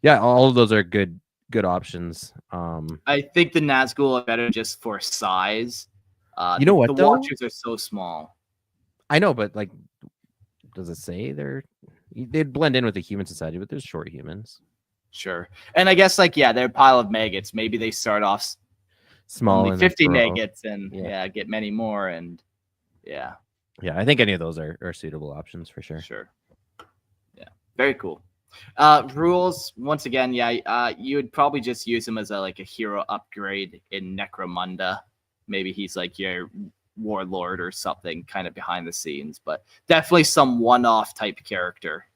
Yeah, all of those are good options. I think the Nazgul are better just for size. You know what? The Watchers are so small. I know, but like, does it say they'd blend in with the human society? But there's short humans. Sure, and I guess like they're a pile of maggots. Maybe they start off small, only 50 maggots, and get many more, and yeah. I think any of those are suitable options for sure. Sure. Yeah, very cool. Rules once again, you would probably just use him as a hero upgrade in Necromunda. Maybe he's like your warlord or something, kind of behind the scenes, but definitely some one-off type character.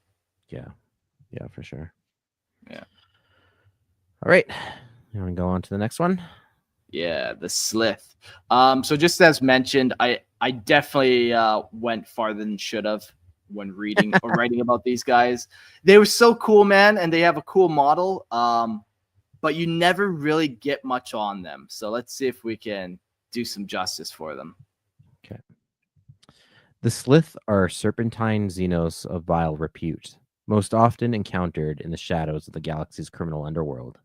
Yeah, for sure. Yeah. All right, you want to go on to the next one? Yeah, the Sslyth. So just as mentioned, I definitely went farther than should have when reading or writing about these guys. They were so cool, man, and they have a cool model. But you never really get much on them. So let's see if we can do some justice for them. Okay. The Sslyth are serpentine xenos of vile repute, most often encountered in the shadows of the galaxy's criminal underworld.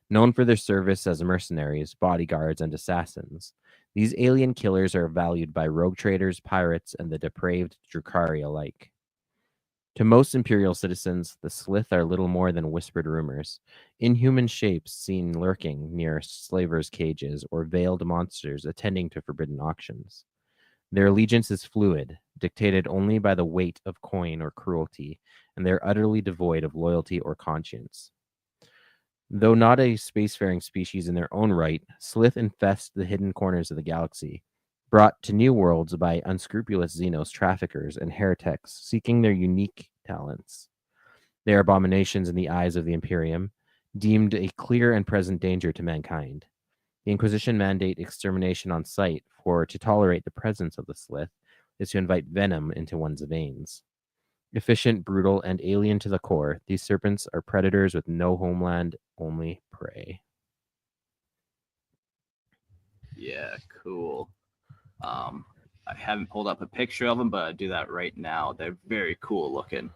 Known for their service as mercenaries, bodyguards, and assassins, These alien killers are valued by rogue traders, pirates, and the depraved Drukhari alike. To most Imperial citizens, the Sslyth are little more than whispered rumors, inhuman shapes seen lurking near slavers' cages or veiled monsters attending to forbidden auctions. Their allegiance is fluid, dictated only by the weight of coin or cruelty, and they're utterly devoid of loyalty or conscience. Though not a spacefaring species in their own right, Sslyth infest the hidden corners of the galaxy, brought to new worlds by unscrupulous xenos traffickers and heretics seeking their unique talents. They are abominations in the eyes of the Imperium, deemed a clear and present danger to mankind. The Inquisition mandate extermination on sight, for to tolerate the presence of the Sslyth is to invite venom into one's veins. Efficient, brutal, and alien to the core, these serpents are predators with no homeland, only prey. Yeah, cool. I haven't pulled up a picture of them, but I'll do that right now. They're very cool looking.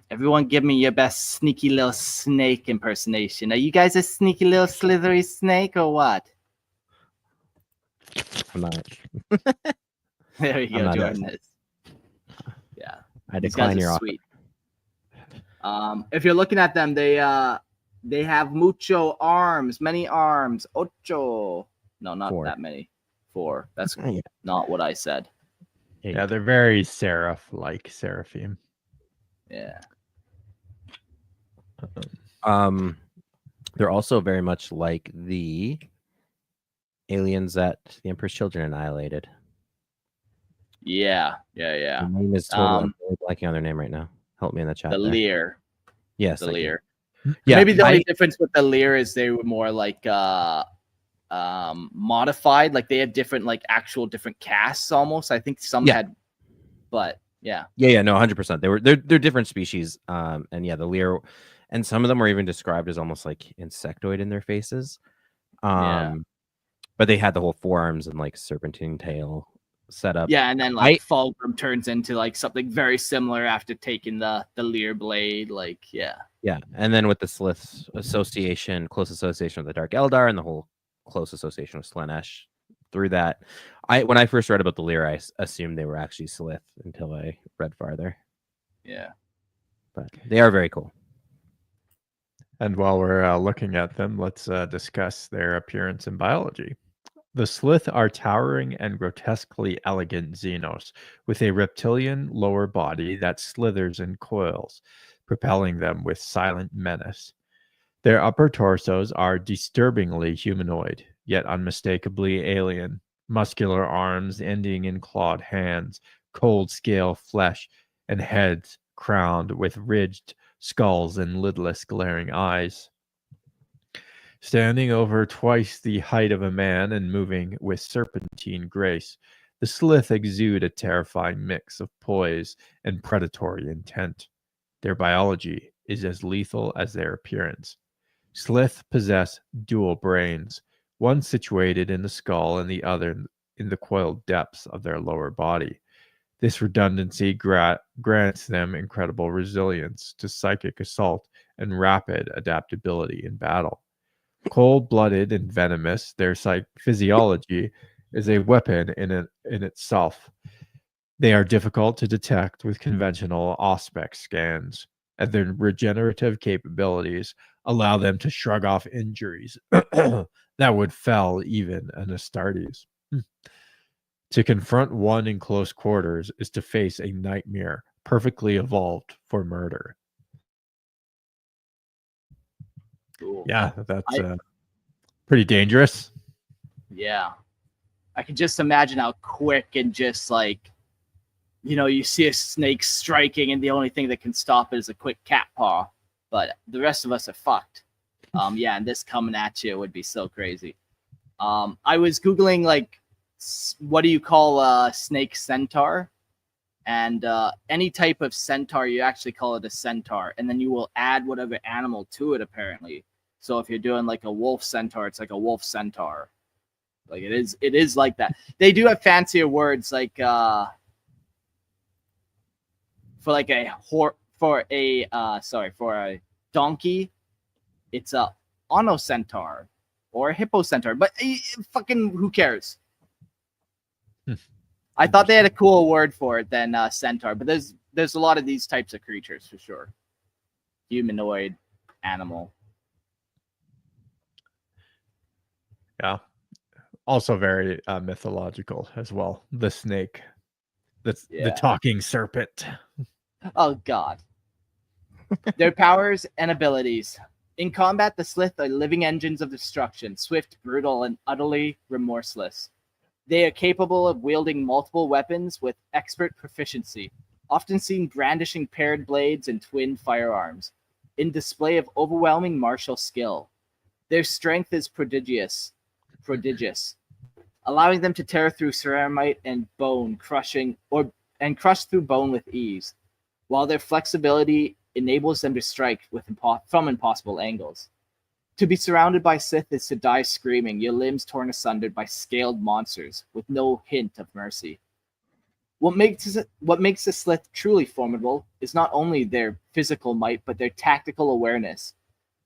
Everyone give me your best sneaky little snake impersonation. Are you guys a sneaky little slithery snake or what? I'm not. There you I'm go, not Jordan is. Yeah. I These guys decline are your offer. sweet. If you're looking at them, they have mucho arms, many arms. Ocho. No, not 4. that many. 4. That's Yeah. not what I said. 8. Yeah, they're very seraph-like, seraphim. Yeah. They're also very much like the aliens that the Emperor's Children annihilated. Yeah. The name is totally. I'm really blanking on their name right now. Help me in the chat. The there. Lear. Yes, The thank you. Lear. Yeah, Maybe the only difference with the Lear is they were more like modified. Like they had different, like actual different casts almost. I think some had, but yeah. Yeah, no, 100%. They're different species. And yeah, the Lear, and some of them were even described as almost like insectoid in their faces. But they had the whole forearms and like serpentine tail setup. Yeah, and then like Fulgrim turns into like something very similar after taking the Lear blade. Like, yeah. Yeah, and then with the Sslyth association, close association with the Dark Eldar, and the whole close association with Slaanesh. Through that, when I first read about the Lear, I assumed they were actually Sslyth until I read farther. Yeah, but they are very cool. And while we're looking at them, let's discuss their appearance and biology. The Sslyth are towering and grotesquely elegant xenos with a reptilian lower body that slithers and coils, propelling them with silent menace. Their upper torsos are disturbingly humanoid, yet unmistakably alien. Muscular arms ending in clawed hands, cold scale flesh, and heads crowned with ridged skulls and lidless glaring eyes. Standing over twice the height of a man and moving with serpentine grace, the Sslyth exude a terrifying mix of poise and predatory intent. Their biology is as lethal as their appearance. Sslyth possess dual brains, one situated in the skull and the other in the coiled depths of their lower body. This redundancy grants them incredible resilience to psychic assault and rapid adaptability in battle. Cold-blooded and venomous, their physiology is a weapon in itself. They are difficult to detect with conventional auspex scans, and their regenerative capabilities allow them to shrug off injuries that would fell even an Astartes. To confront one in close quarters is to face a nightmare perfectly evolved for murder. cool. Yeah, that's pretty dangerous. Yeah. I can just imagine how quick and just like, you see a snake striking and the only thing that can stop it is a quick cat paw. But the rest of us are fucked. And this coming at you would be so crazy. I was Googling, like, what do you call a snake centaur? And any type of centaur, you actually call it a centaur. And then you will add whatever animal to it, apparently. So if you're doing like a wolf centaur, it's like a wolf centaur. Like it is like that. They do have fancier words, like for a donkey, it's a onocentaur. or a hippo centaur. But fucking who cares? I thought they had a cool word for it than centaur, but there's a lot of these types of creatures for sure. Humanoid animal. Yeah. Also very mythological as well. The snake. The talking serpent. Oh, God. Their powers and abilities. In combat, the Sslyth are living engines of destruction, swift, brutal, and utterly remorseless. They are capable of wielding multiple weapons with expert proficiency, often seen brandishing paired blades and twin firearms, in display of overwhelming martial skill. Their strength is prodigious, allowing them to tear through ceramite and bone, crush through bone with ease, while their flexibility enables them to strike from impossible angles. To be surrounded by Sith is to die screaming, your limbs torn asunder by scaled monsters with no hint of mercy. What makes the Sslyth truly formidable is not only their physical might, but their tactical awareness.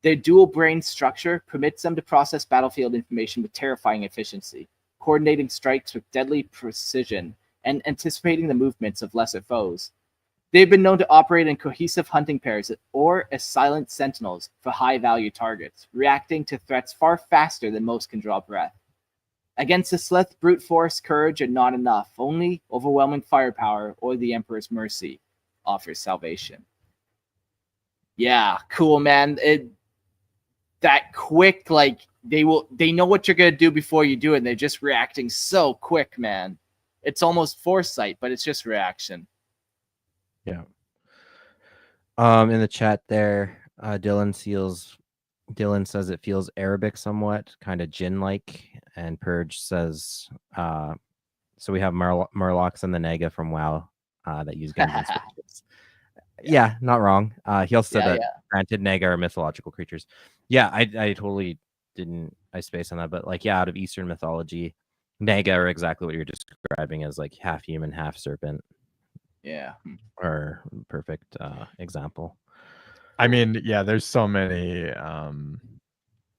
Their dual brain structure permits them to process battlefield information with terrifying efficiency, coordinating strikes with deadly precision and anticipating the movements of lesser foes. They've been known to operate in cohesive hunting pairs or as silent sentinels for high-value targets, reacting to threats far faster than most can draw breath. Against the Sslyth, brute force, courage are not enough. Only overwhelming firepower or the Emperor's mercy offers salvation. Yeah, cool, man. That quick, like, they know what you're gonna do before you do it, and they're just reacting so quick, man. It's almost foresight, but it's just reaction. Yeah. In the chat there, Dylan says it feels Arabic somewhat, kind of djinn-like, and Purge says, so we have Murlocs and the Nega from WoW that use guns and switches. Yeah, not wrong. He also said that granted Nega are mythological creatures. Yeah, I totally didn't space on that, but like, yeah, out of Eastern mythology, Nega are exactly what you're describing as like half human, half serpent. Yeah. Or perfect example. I mean, yeah, there's so many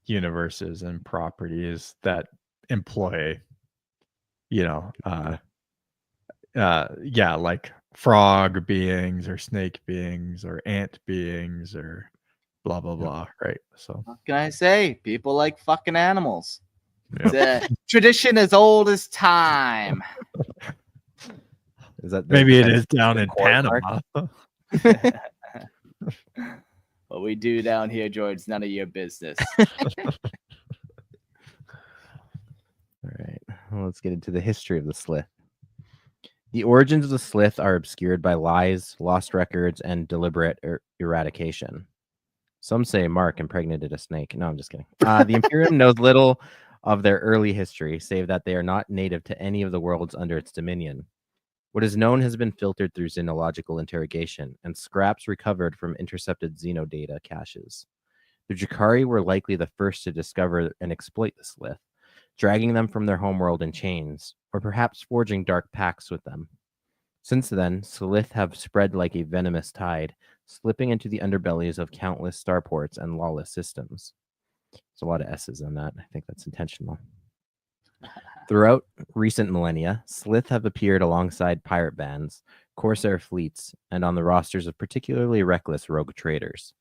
universes and properties that employ, like frog beings or snake beings or ant beings or blah blah blah, right? So what can I say? People like fucking animals. Yep. The tradition as old as time. Is that maybe it is down in Panama? What we do down here, George, is none of your business. All right, well, let's get into the history of the Sslyth. The origins of the Sslyth are obscured by lies, lost records, and deliberate eradication. Some say Mark impregnated a snake. No, I'm just kidding. The Imperium knows little of their early history, save that they are not native to any of the worlds under its dominion. What is known has been filtered through xenological interrogation and scraps recovered from intercepted xenodata caches. The Drakari were likely the first to discover and exploit the Sslyth, dragging them from their homeworld in chains, or perhaps forging dark pacts with them. Since then, Sslyth have spread like a venomous tide, slipping into the underbellies of countless starports and lawless systems. There's a lot of S's in that. I think that's intentional. Throughout recent millennia, Sslyth have appeared alongside pirate bands, corsair fleets, and on the rosters of particularly reckless rogue traders.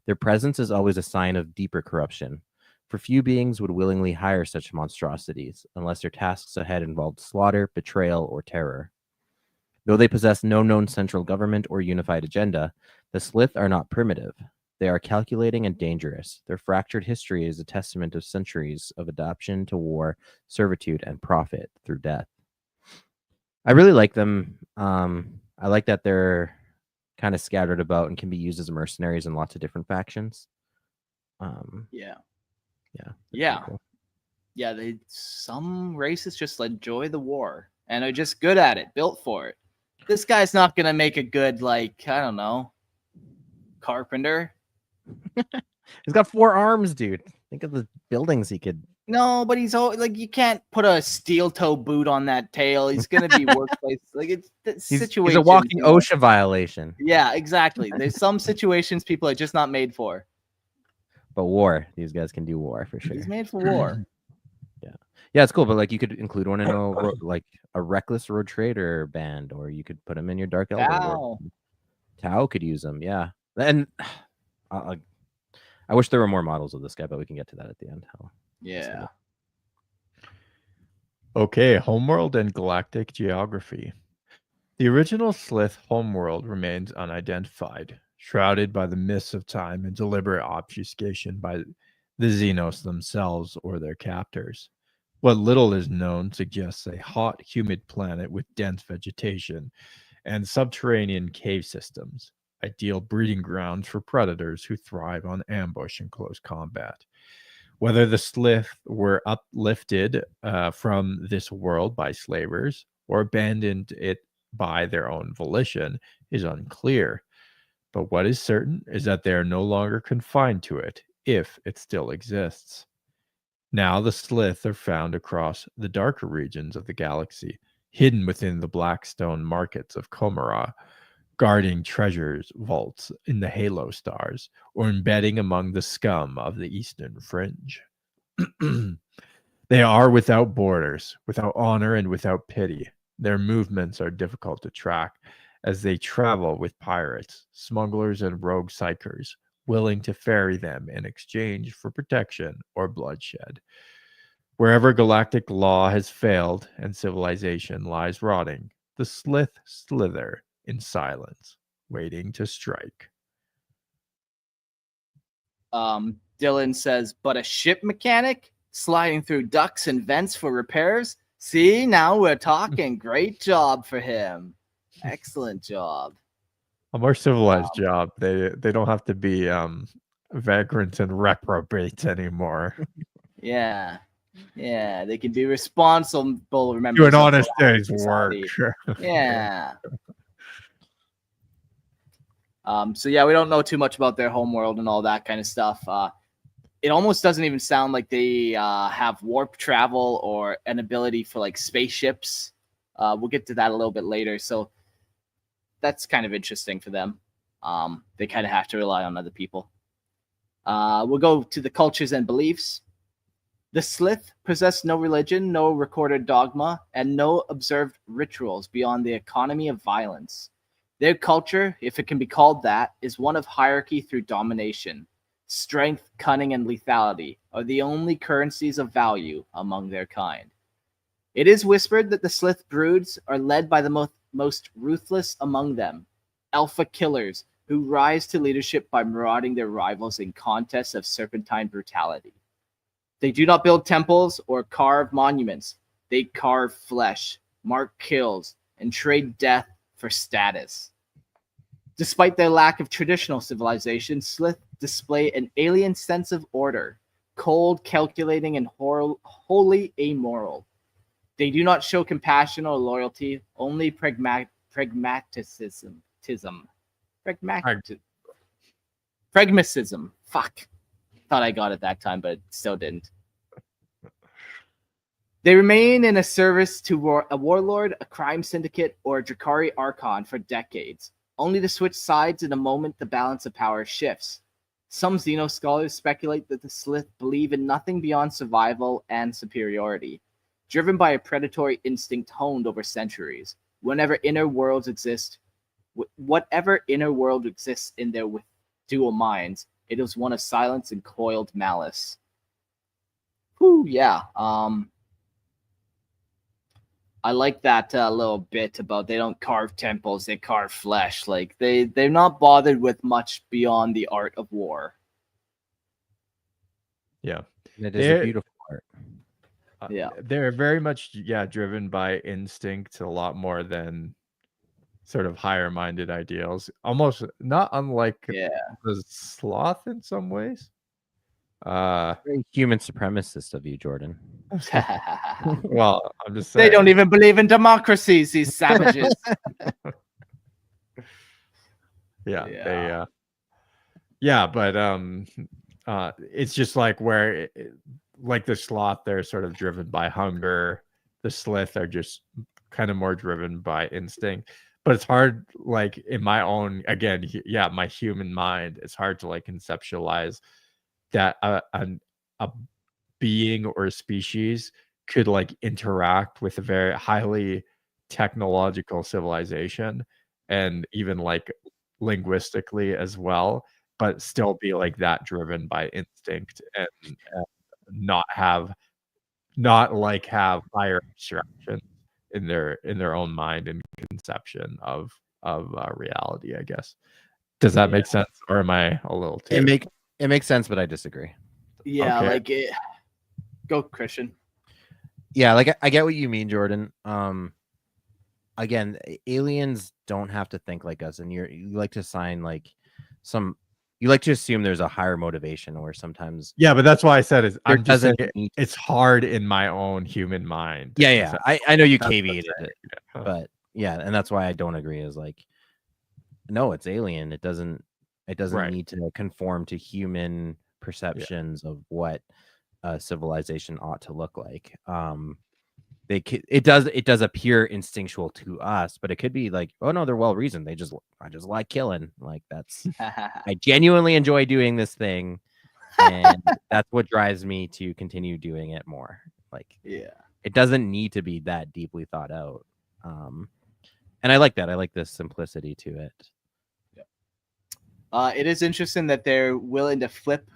Their presence is always a sign of deeper corruption, for few beings would willingly hire such monstrosities unless their tasks ahead involved slaughter, betrayal, or terror. Though they possess no known central government or unified agenda, the Sslyth are not primitive. They are calculating and dangerous. Their fractured history is a testament of centuries of adaptation to war, servitude, and profit through death. I really like them. I like that they're kind of scattered about and can be used as mercenaries in lots of different factions. Yeah. Some races just enjoy the war and are just good at it, built for it. This guy's not gonna make a good, like, I don't know, carpenter. He's got 4 arms, dude. Think of the buildings he could. No, but he's like, you can't put a steel toe boot on that tail. He's gonna be workplace like it's situation. He's a walking OSHA violation. Yeah, exactly. There's some situations people are just not made for. But war, these guys can do war for sure. He's made for war. Yeah, it's cool. But like, you could include one in like a reckless road trader band, or you could put them in your Dark Elder Wow. War. Tau could use them. Yeah, and I wish there were more models of this guy, but we can get to that at the end. Yeah. Okay, homeworld and galactic geography. The original Sslyth homeworld remains unidentified, shrouded by the mists of time and deliberate obfuscation by the xenos themselves or their captors. What little is known suggests a hot, humid planet with dense vegetation and subterranean cave systems, ideal breeding grounds for predators who thrive on ambush and close combat. Whether the Sslyth were uplifted from this world by slavers or abandoned it by their own volition is unclear. But what is certain is that they are no longer confined to it, if it still exists. Now the Sslyth are found across the darker regions of the galaxy, hidden within the black stone markets of Komara, guarding treasures vaults in the halo stars, or embedding among the scum of the eastern fringe. They are without borders, without honor, and without pity. Their movements are difficult to track as they travel with pirates, smugglers, and rogue psychers, willing to ferry them in exchange for protection or bloodshed. Wherever galactic law has failed and civilization lies rotting, the Sslyth slither in silence, waiting to strike. Dylan says, but a ship mechanic sliding through ducts and vents for repairs? See, now we're talking. Great job for him. Excellent job. A more civilized job. They don't have to be vagrants and reprobates anymore. Yeah. Yeah, they can be responsible. Remember, Do an honest day's work. Yeah. So yeah, we don't know too much about their homeworld and all that kind of stuff. It almost doesn't even sound like they have warp travel or an ability for like spaceships. We'll get to that a little bit later. So that's kind of interesting for them. They kind of have to rely on other people. We'll go to the cultures and beliefs. The Sslyth possess no religion, no recorded dogma, and no observed rituals beyond the economy of violence. Their culture, if it can be called that, is one of hierarchy through domination. Strength, cunning, and lethality are the only currencies of value among their kind. It is whispered that the Sslyth broods are led by the most ruthless among them, alpha killers who rise to leadership by marauding their rivals in contests of serpentine brutality. They do not build temples or carve monuments. They carve flesh, mark kills, and trade death for status. Despite their lack of traditional civilization, Sslyth display an alien sense of order, cold, calculating, and wholly amoral. They do not show compassion or loyalty, only pragmatism. Pragmatism. Fuck. Thought I got it that time, but still didn't. They remain in a service to a warlord, a crime syndicate, or a Drakari Archon for decades, only to switch sides in a moment the balance of power shifts. Some Xeno scholars speculate that the Sslyth believe in nothing beyond survival and superiority, driven by a predatory instinct honed over centuries. Whatever inner world exists in their dual minds, it is one of silence and coiled malice. Whew, yeah. I like that little bit about they don't carve temples, they carve flesh. Like they're not bothered with much beyond the art of war. Yeah. It is a beautiful art. Yeah. They're very much driven by instinct a lot more than sort of higher minded ideals. Almost not unlike the Slaugth in some ways. Very human supremacist of you, Jordan. Well, I'm just saying. They don't even believe in democracies, these savages. But it's just like where like the Slaugth, they're sort of driven by hunger. The Sslyth are just kind of more driven by instinct. But it's hard, like in my own, again, my human mind, it's hard to like conceptualize that a being or a species could like interact with a very highly technological civilization and even like linguistically as well, but still be like that driven by instinct and not have higher abstractions in their own mind and conception of reality, I guess. Does that make sense, or am I a little too? It makes sense, but I disagree. Yeah, Okay. like it. Go, Christian. Yeah, like I get what you mean, Jordan. Again, aliens don't have to think like us, and you like to assign like you like to assume there's a higher motivation, or sometimes Yeah, but that's why I said I'm just saying doesn't need. it's hard in my own human mind. Yeah. I know you That's what I'm caveated saying, it, yeah. but yeah, and that's why I don't agree. Is like, no, it's alien. It doesn't Right. need to conform to human perceptions of what a civilization ought to look like. It does appear instinctual to us, but it could be like, oh no, they're well reasoned. I just like killing. Like that's I genuinely enjoy doing this thing, and that's what drives me to continue doing it more. Like, Yeah. it doesn't need to be that deeply thought out. And I like that. I like the simplicity to it. It is interesting that they're willing to flip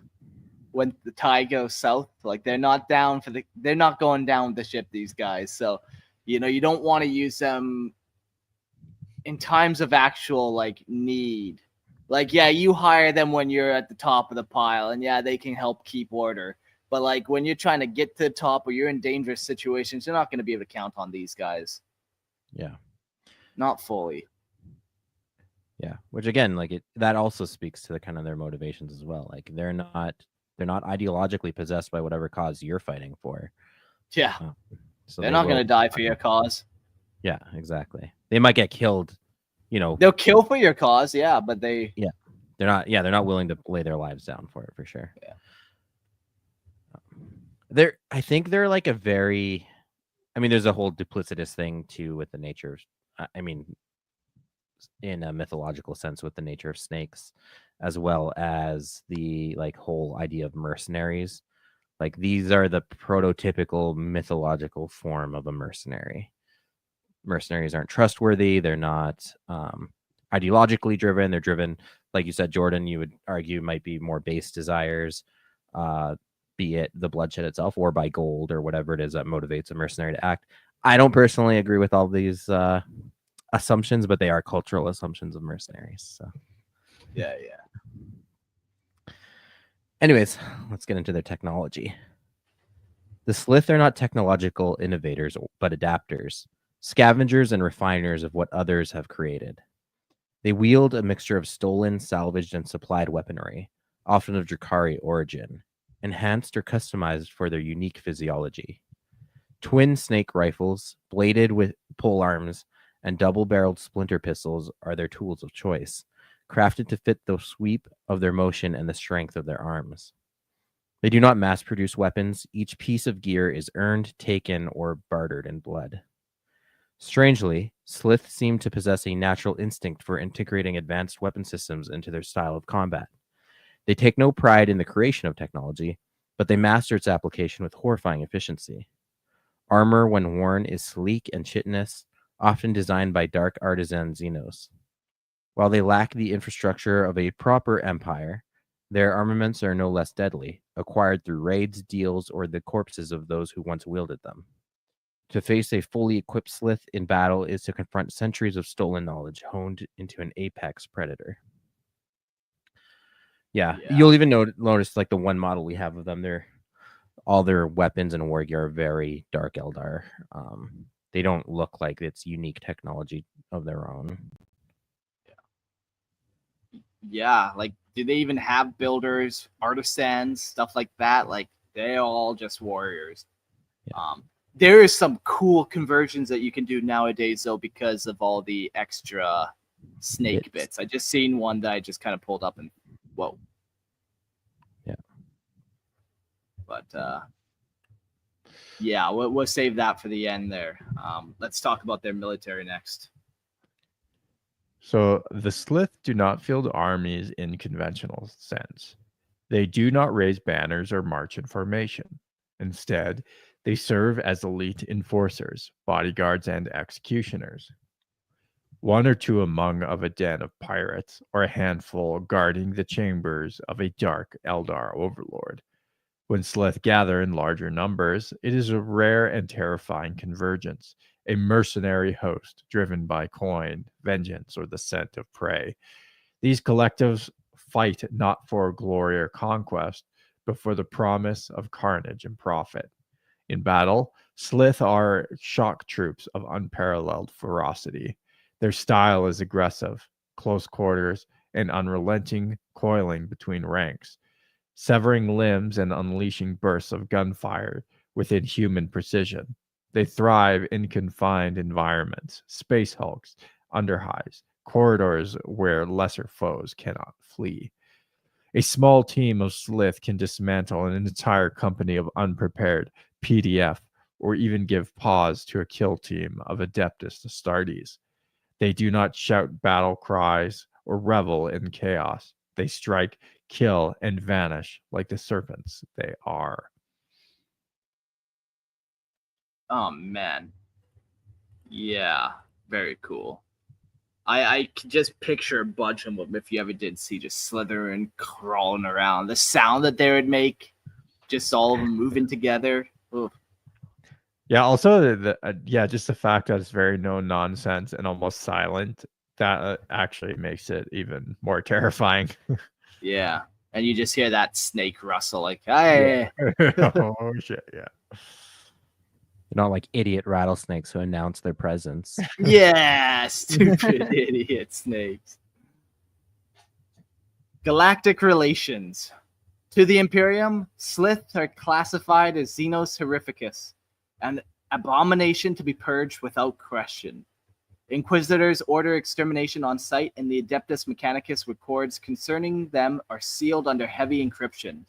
when the tide goes south. Like they're not going down with the ship, these guys. So, you don't want to use them in times of actual like need. Like, yeah, you hire them when you're at the top of the pile, and yeah, they can help keep order. But like when you're trying to get to the top or you're in dangerous situations, you're not going to be able to count on these guys. Yeah. Not fully. Yeah, which again, like that also speaks to the kind of their motivations as well. Like they're not ideologically possessed by whatever cause you're fighting for. Yeah, so they're not going to die for your cause. Yeah, exactly. They might get killed. They'll kill for your cause. Yeah, but they're not willing to lay their lives down for it for sure. Yeah, I think they're like a very. I mean, there's a whole duplicitous thing too with the nature. I mean, in a mythological sense with the nature of snakes, as well as the like whole idea of mercenaries. Like these are the prototypical mythological form of a mercenary. Mercenaries aren't trustworthy. They're not ideologically driven. They're driven, like you said, Jordan, you would argue might be more base desires, be it the bloodshed itself or by gold or whatever it is that motivates a mercenary to act. I don't personally agree with all these assumptions, but they are cultural assumptions of mercenaries. So yeah. Anyways, let's get into their technology. The Sslyth are not technological innovators, but adapters, scavengers and refiners of what others have created. They wield a mixture of stolen, salvaged, and supplied weaponry, often of Drakari origin, enhanced or customized for their unique physiology. Twin snake rifles, bladed with pole arms, and double-barreled splinter pistols are their tools of choice, crafted to fit the sweep of their motion and the strength of their arms. They do not mass-produce weapons. Each piece of gear is earned, taken, or bartered in blood. Strangely, Sslyth seem to possess a natural instinct for integrating advanced weapon systems into their style of combat. They take no pride in the creation of technology, but they master its application with horrifying efficiency. Armor, when worn, is sleek and chitinous, often designed by dark artisan xenos. While they lack the infrastructure of a proper empire, their armaments are no less deadly, acquired through raids, deals, or the corpses of those who once wielded them. To face a fully equipped Sslyth in battle is to confront centuries of stolen knowledge honed into an apex predator. Yeah. You'll even notice like the one model we have of them, all their weapons and war gear are very dark Eldar. They don't look like it's unique technology of their own. Yeah, like do they even have builders, artisans, stuff like that? Like they're all just warriors. Yeah. There is some cool conversions that you can do nowadays though because of all the extra snake bits. I just seen one that I just kind of pulled up and whoa. Yeah. But yeah, we'll save that for the end there. Let's talk about their military next. So the Sslyth do not field armies in conventional sense. They do not raise banners or march in formation. Instead, they serve as elite enforcers, bodyguards, and executioners. One or two among of a den of pirates, or a handful guarding the chambers of a dark Eldar overlord. When Sslyth gather in larger numbers, it is a rare and terrifying convergence, a mercenary host driven by coin, vengeance, or the scent of prey. These collectives fight not for glory or conquest, but for the promise of carnage and profit. In battle, Sslyth are shock troops of unparalleled ferocity. Their style is aggressive, close quarters, and unrelenting coiling between ranks, severing limbs and unleashing bursts of gunfire with inhuman precision. They thrive in confined environments, space hulks, underhives, corridors where lesser foes cannot flee. A small team of Sslyth can dismantle an entire company of unprepared PDF or even give pause to a kill team of Adeptus Astartes. They do not shout battle cries or revel in chaos. They strike, kill, and vanish like the serpents they are. Oh man. Yeah, very cool. I can just picture a bunch of them if you ever did see just slithering, crawling around. The sound that they would make, just all of them moving together. Ugh. Yeah, also just the fact that it's very no nonsense and almost silent, that actually makes it even more terrifying. Yeah, and you just hear that snake rustle, like, hey. Oh shit, yeah. They're not like idiot rattlesnakes who announce their presence. Yeah, stupid idiot snakes. Galactic relations. To the Imperium, Sslyth are classified as xenos horrificus, an abomination to be purged without question. Inquisitors order extermination on sight, and the Adeptus Mechanicus records concerning them are sealed under heavy encryption.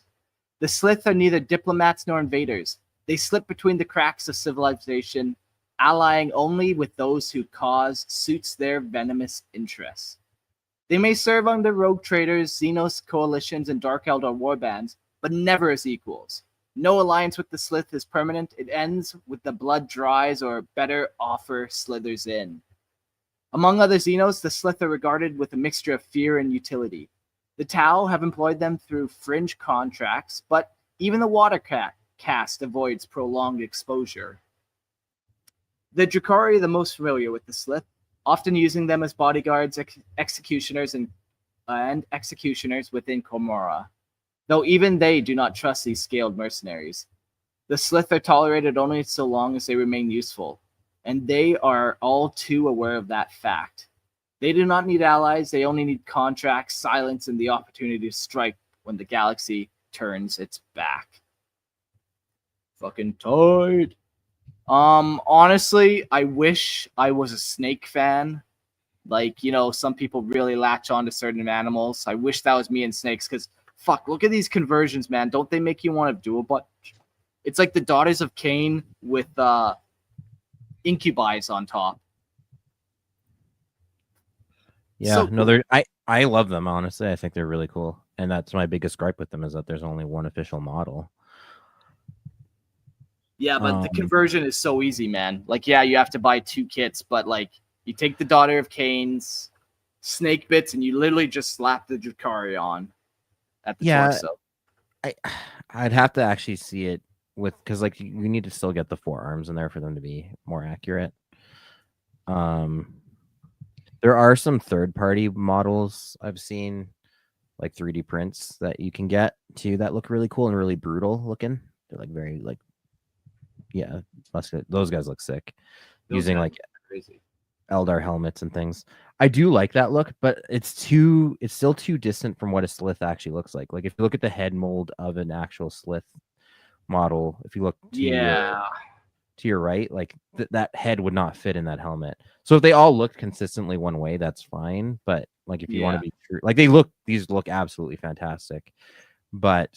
The Sslyth are neither diplomats nor invaders. They slip between the cracks of civilization, allying only with those whose cause suits their venomous interests. They may serve under rogue traders, Xenos coalitions, and Dark Eldar warbands, but never as equals. No alliance with the Sslyth is permanent. It ends with the blood dries or a better offer slithers in. Among other Xenos, the Sslyth are regarded with a mixture of fear and utility. The Tau have employed them through fringe contracts, but even the water caste avoids prolonged exposure. The Drukhari are the most familiar with the Sslyth, often using them as bodyguards, executioners, and executioners within Komorra, though even they do not trust these scaled mercenaries. The Sslyth are tolerated only so long as they remain useful, and they are all too aware of that fact. They do not need allies, they only need contracts, silence, and the opportunity to strike when the galaxy turns its back. Fucking tight. Honestly, I wish I was a snake fan. Like, you know, some people really latch on to certain animals. I wish that was me and snakes, because fuck, look at these conversions, man. Don't they make you want to do a bunch? It's like the Daughters of Cain with incubi on top. Yeah, So no, cool. I love them, honestly. I think they're really cool. And that's my biggest gripe with them, is that there's only one official model. Yeah, but the conversion is so easy, man. Like, yeah, you have to buy 2 kits, but like, you take the Daughter of Cain's snake bits and you literally just slap the Drukhari on at the torso. I'd have to actually see it with, because like you need to still get the forearms in there for them to be more accurate. There are some third-party models I've seen, like 3D prints that you can get too, that look really cool and really brutal looking. They're like very like, yeah, those guys look sick. Those using guys like crazy Eldar helmets and things. I do like that look, but it's still too distant from what a Sslyth actually looks like. Like if you look at the head mold of an actual Sslyth model, if you look to your right, like that head would not fit in that helmet. So if they all look consistently one way, that's fine. But like if you want to be true, like these look absolutely fantastic. But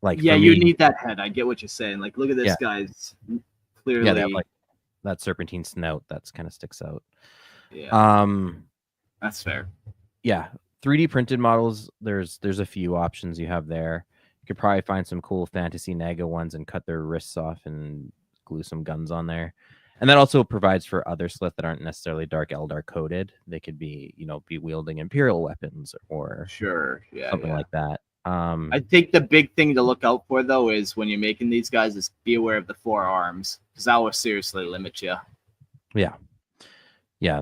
like you need that head. I get what you're saying. Like look at this guy's clearly. Yeah, like that serpentine snout that's kind of sticks out. Yeah. That's fair. Yeah. 3D printed models, there's a few options you have there. You could probably find some cool fantasy Naga ones and cut their wrists off and glue some guns on there. And that also provides for other Sslyth that aren't necessarily Dark Eldar coded. They could be, be wielding Imperial weapons or Sure. Yeah. something like that. I think the big thing to look out for, though, is when you're making these guys, is be aware of the 4 arms, because that will seriously limit you. Yeah,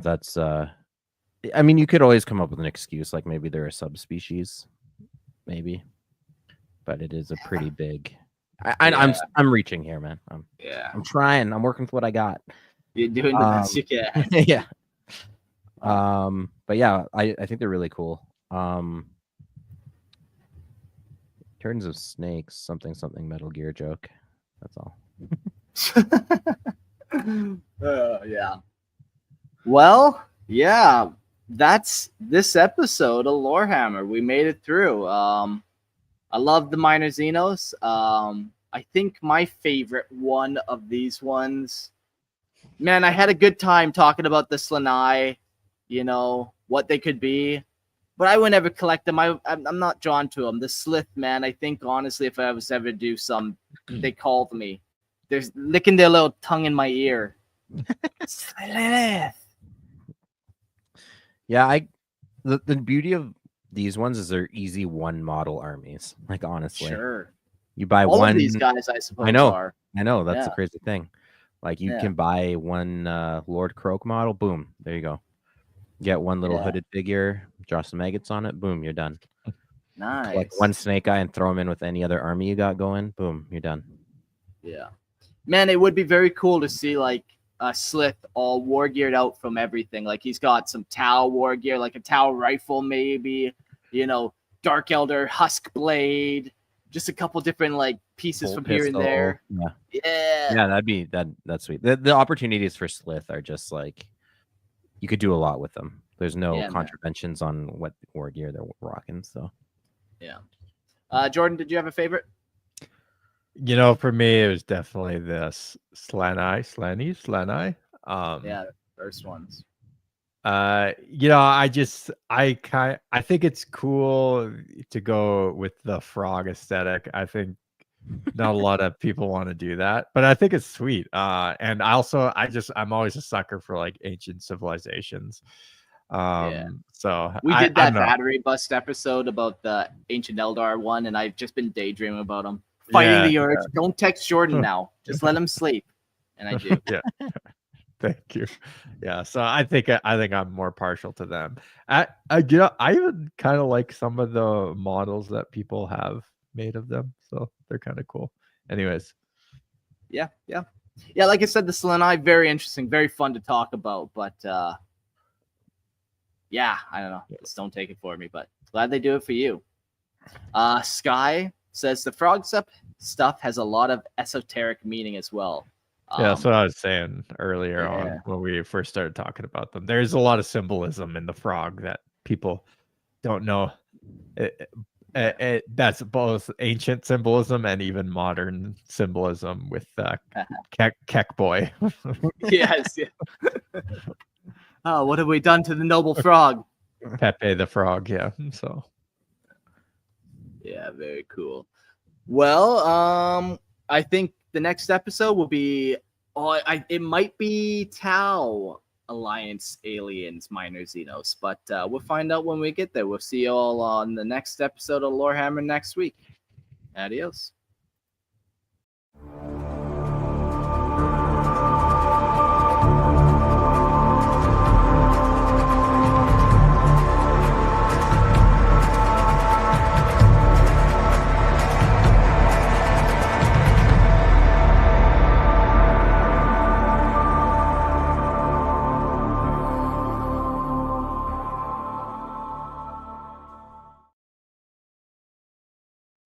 that's I mean, you could always come up with an excuse, like maybe they're a subspecies, maybe, but it is a pretty big. I'm reaching here, man. I'm trying. I'm working with what I got. You're doing the best you can. Yeah. But yeah, I think they're really cool. Turns of Snakes, something Metal Gear joke. That's all. Yeah. Well, yeah, that's this episode of Lorehammer. We made it through. I love the minor xenos. I think my favorite one of these ones, man, I had a good time talking about the Slanni, what they could be, but I would never collect them. I'm not drawn to them. The Sslyth, man, I think honestly, if I was ever to do some, they called me. They're licking their little tongue in my ear. Sslyth. Yeah, the beauty of these ones is they're easy one model armies. Like honestly, Sure. You buy all one. Of these guys, I suppose. I know. Are. I know. That's the crazy thing. Like you can buy one Lord Croak model. Boom. There you go. Get one little hooded figure. Draw some maggots on it. Boom. You're done. Nice. Like one snake eye and throw them in with any other army you got going. Boom. You're done. Yeah. Man, it would be very cool to see like a Sslyth all war geared out from everything. Like he's got some Tau war gear, like a Tau rifle, maybe, Dark Elder Husk Blade, just a couple different like pieces from here and there. Yeah, that's sweet. The opportunities for Sslyth are just like you could do a lot with them. There's no contraventions on what war gear they're rocking. So Jordan, did you have a favorite? For me, it was definitely this Slanni. The first ones. I think it's cool to go with the frog aesthetic. I think not a lot of people want to do that, but I think it's sweet. And I'm always a sucker for like ancient civilizations. So we did that battery bust episode about the ancient Eldar one, and I've just been daydreaming about them. Fighting the urge. Don't text Jordan now. Just let him sleep. And I do. Yeah. Thank you. Yeah. So I think I'm more partial to them. I even kind of like some of the models that people have made of them. So they're kind of cool. Anyways. Yeah. Like I said, the Slanni, very interesting, very fun to talk about. But I don't know. Just don't take it for me. But glad they do it for you. Sky says the frog stuff has a lot of esoteric meaning as well. That's what I was saying earlier on when we first started talking about them. There's a lot of symbolism in the frog that people don't know. That's both ancient symbolism and even modern symbolism with Keck Boy. Yes. Oh, what have we done to the noble frog? Pepe the frog, yeah. So. Yeah, very cool. Well, I think the next episode will be it might be Tau Alliance Aliens Minor Xenos, but we'll find out when we get there. We'll see you all on the next episode of Lorehammer next week. Adios.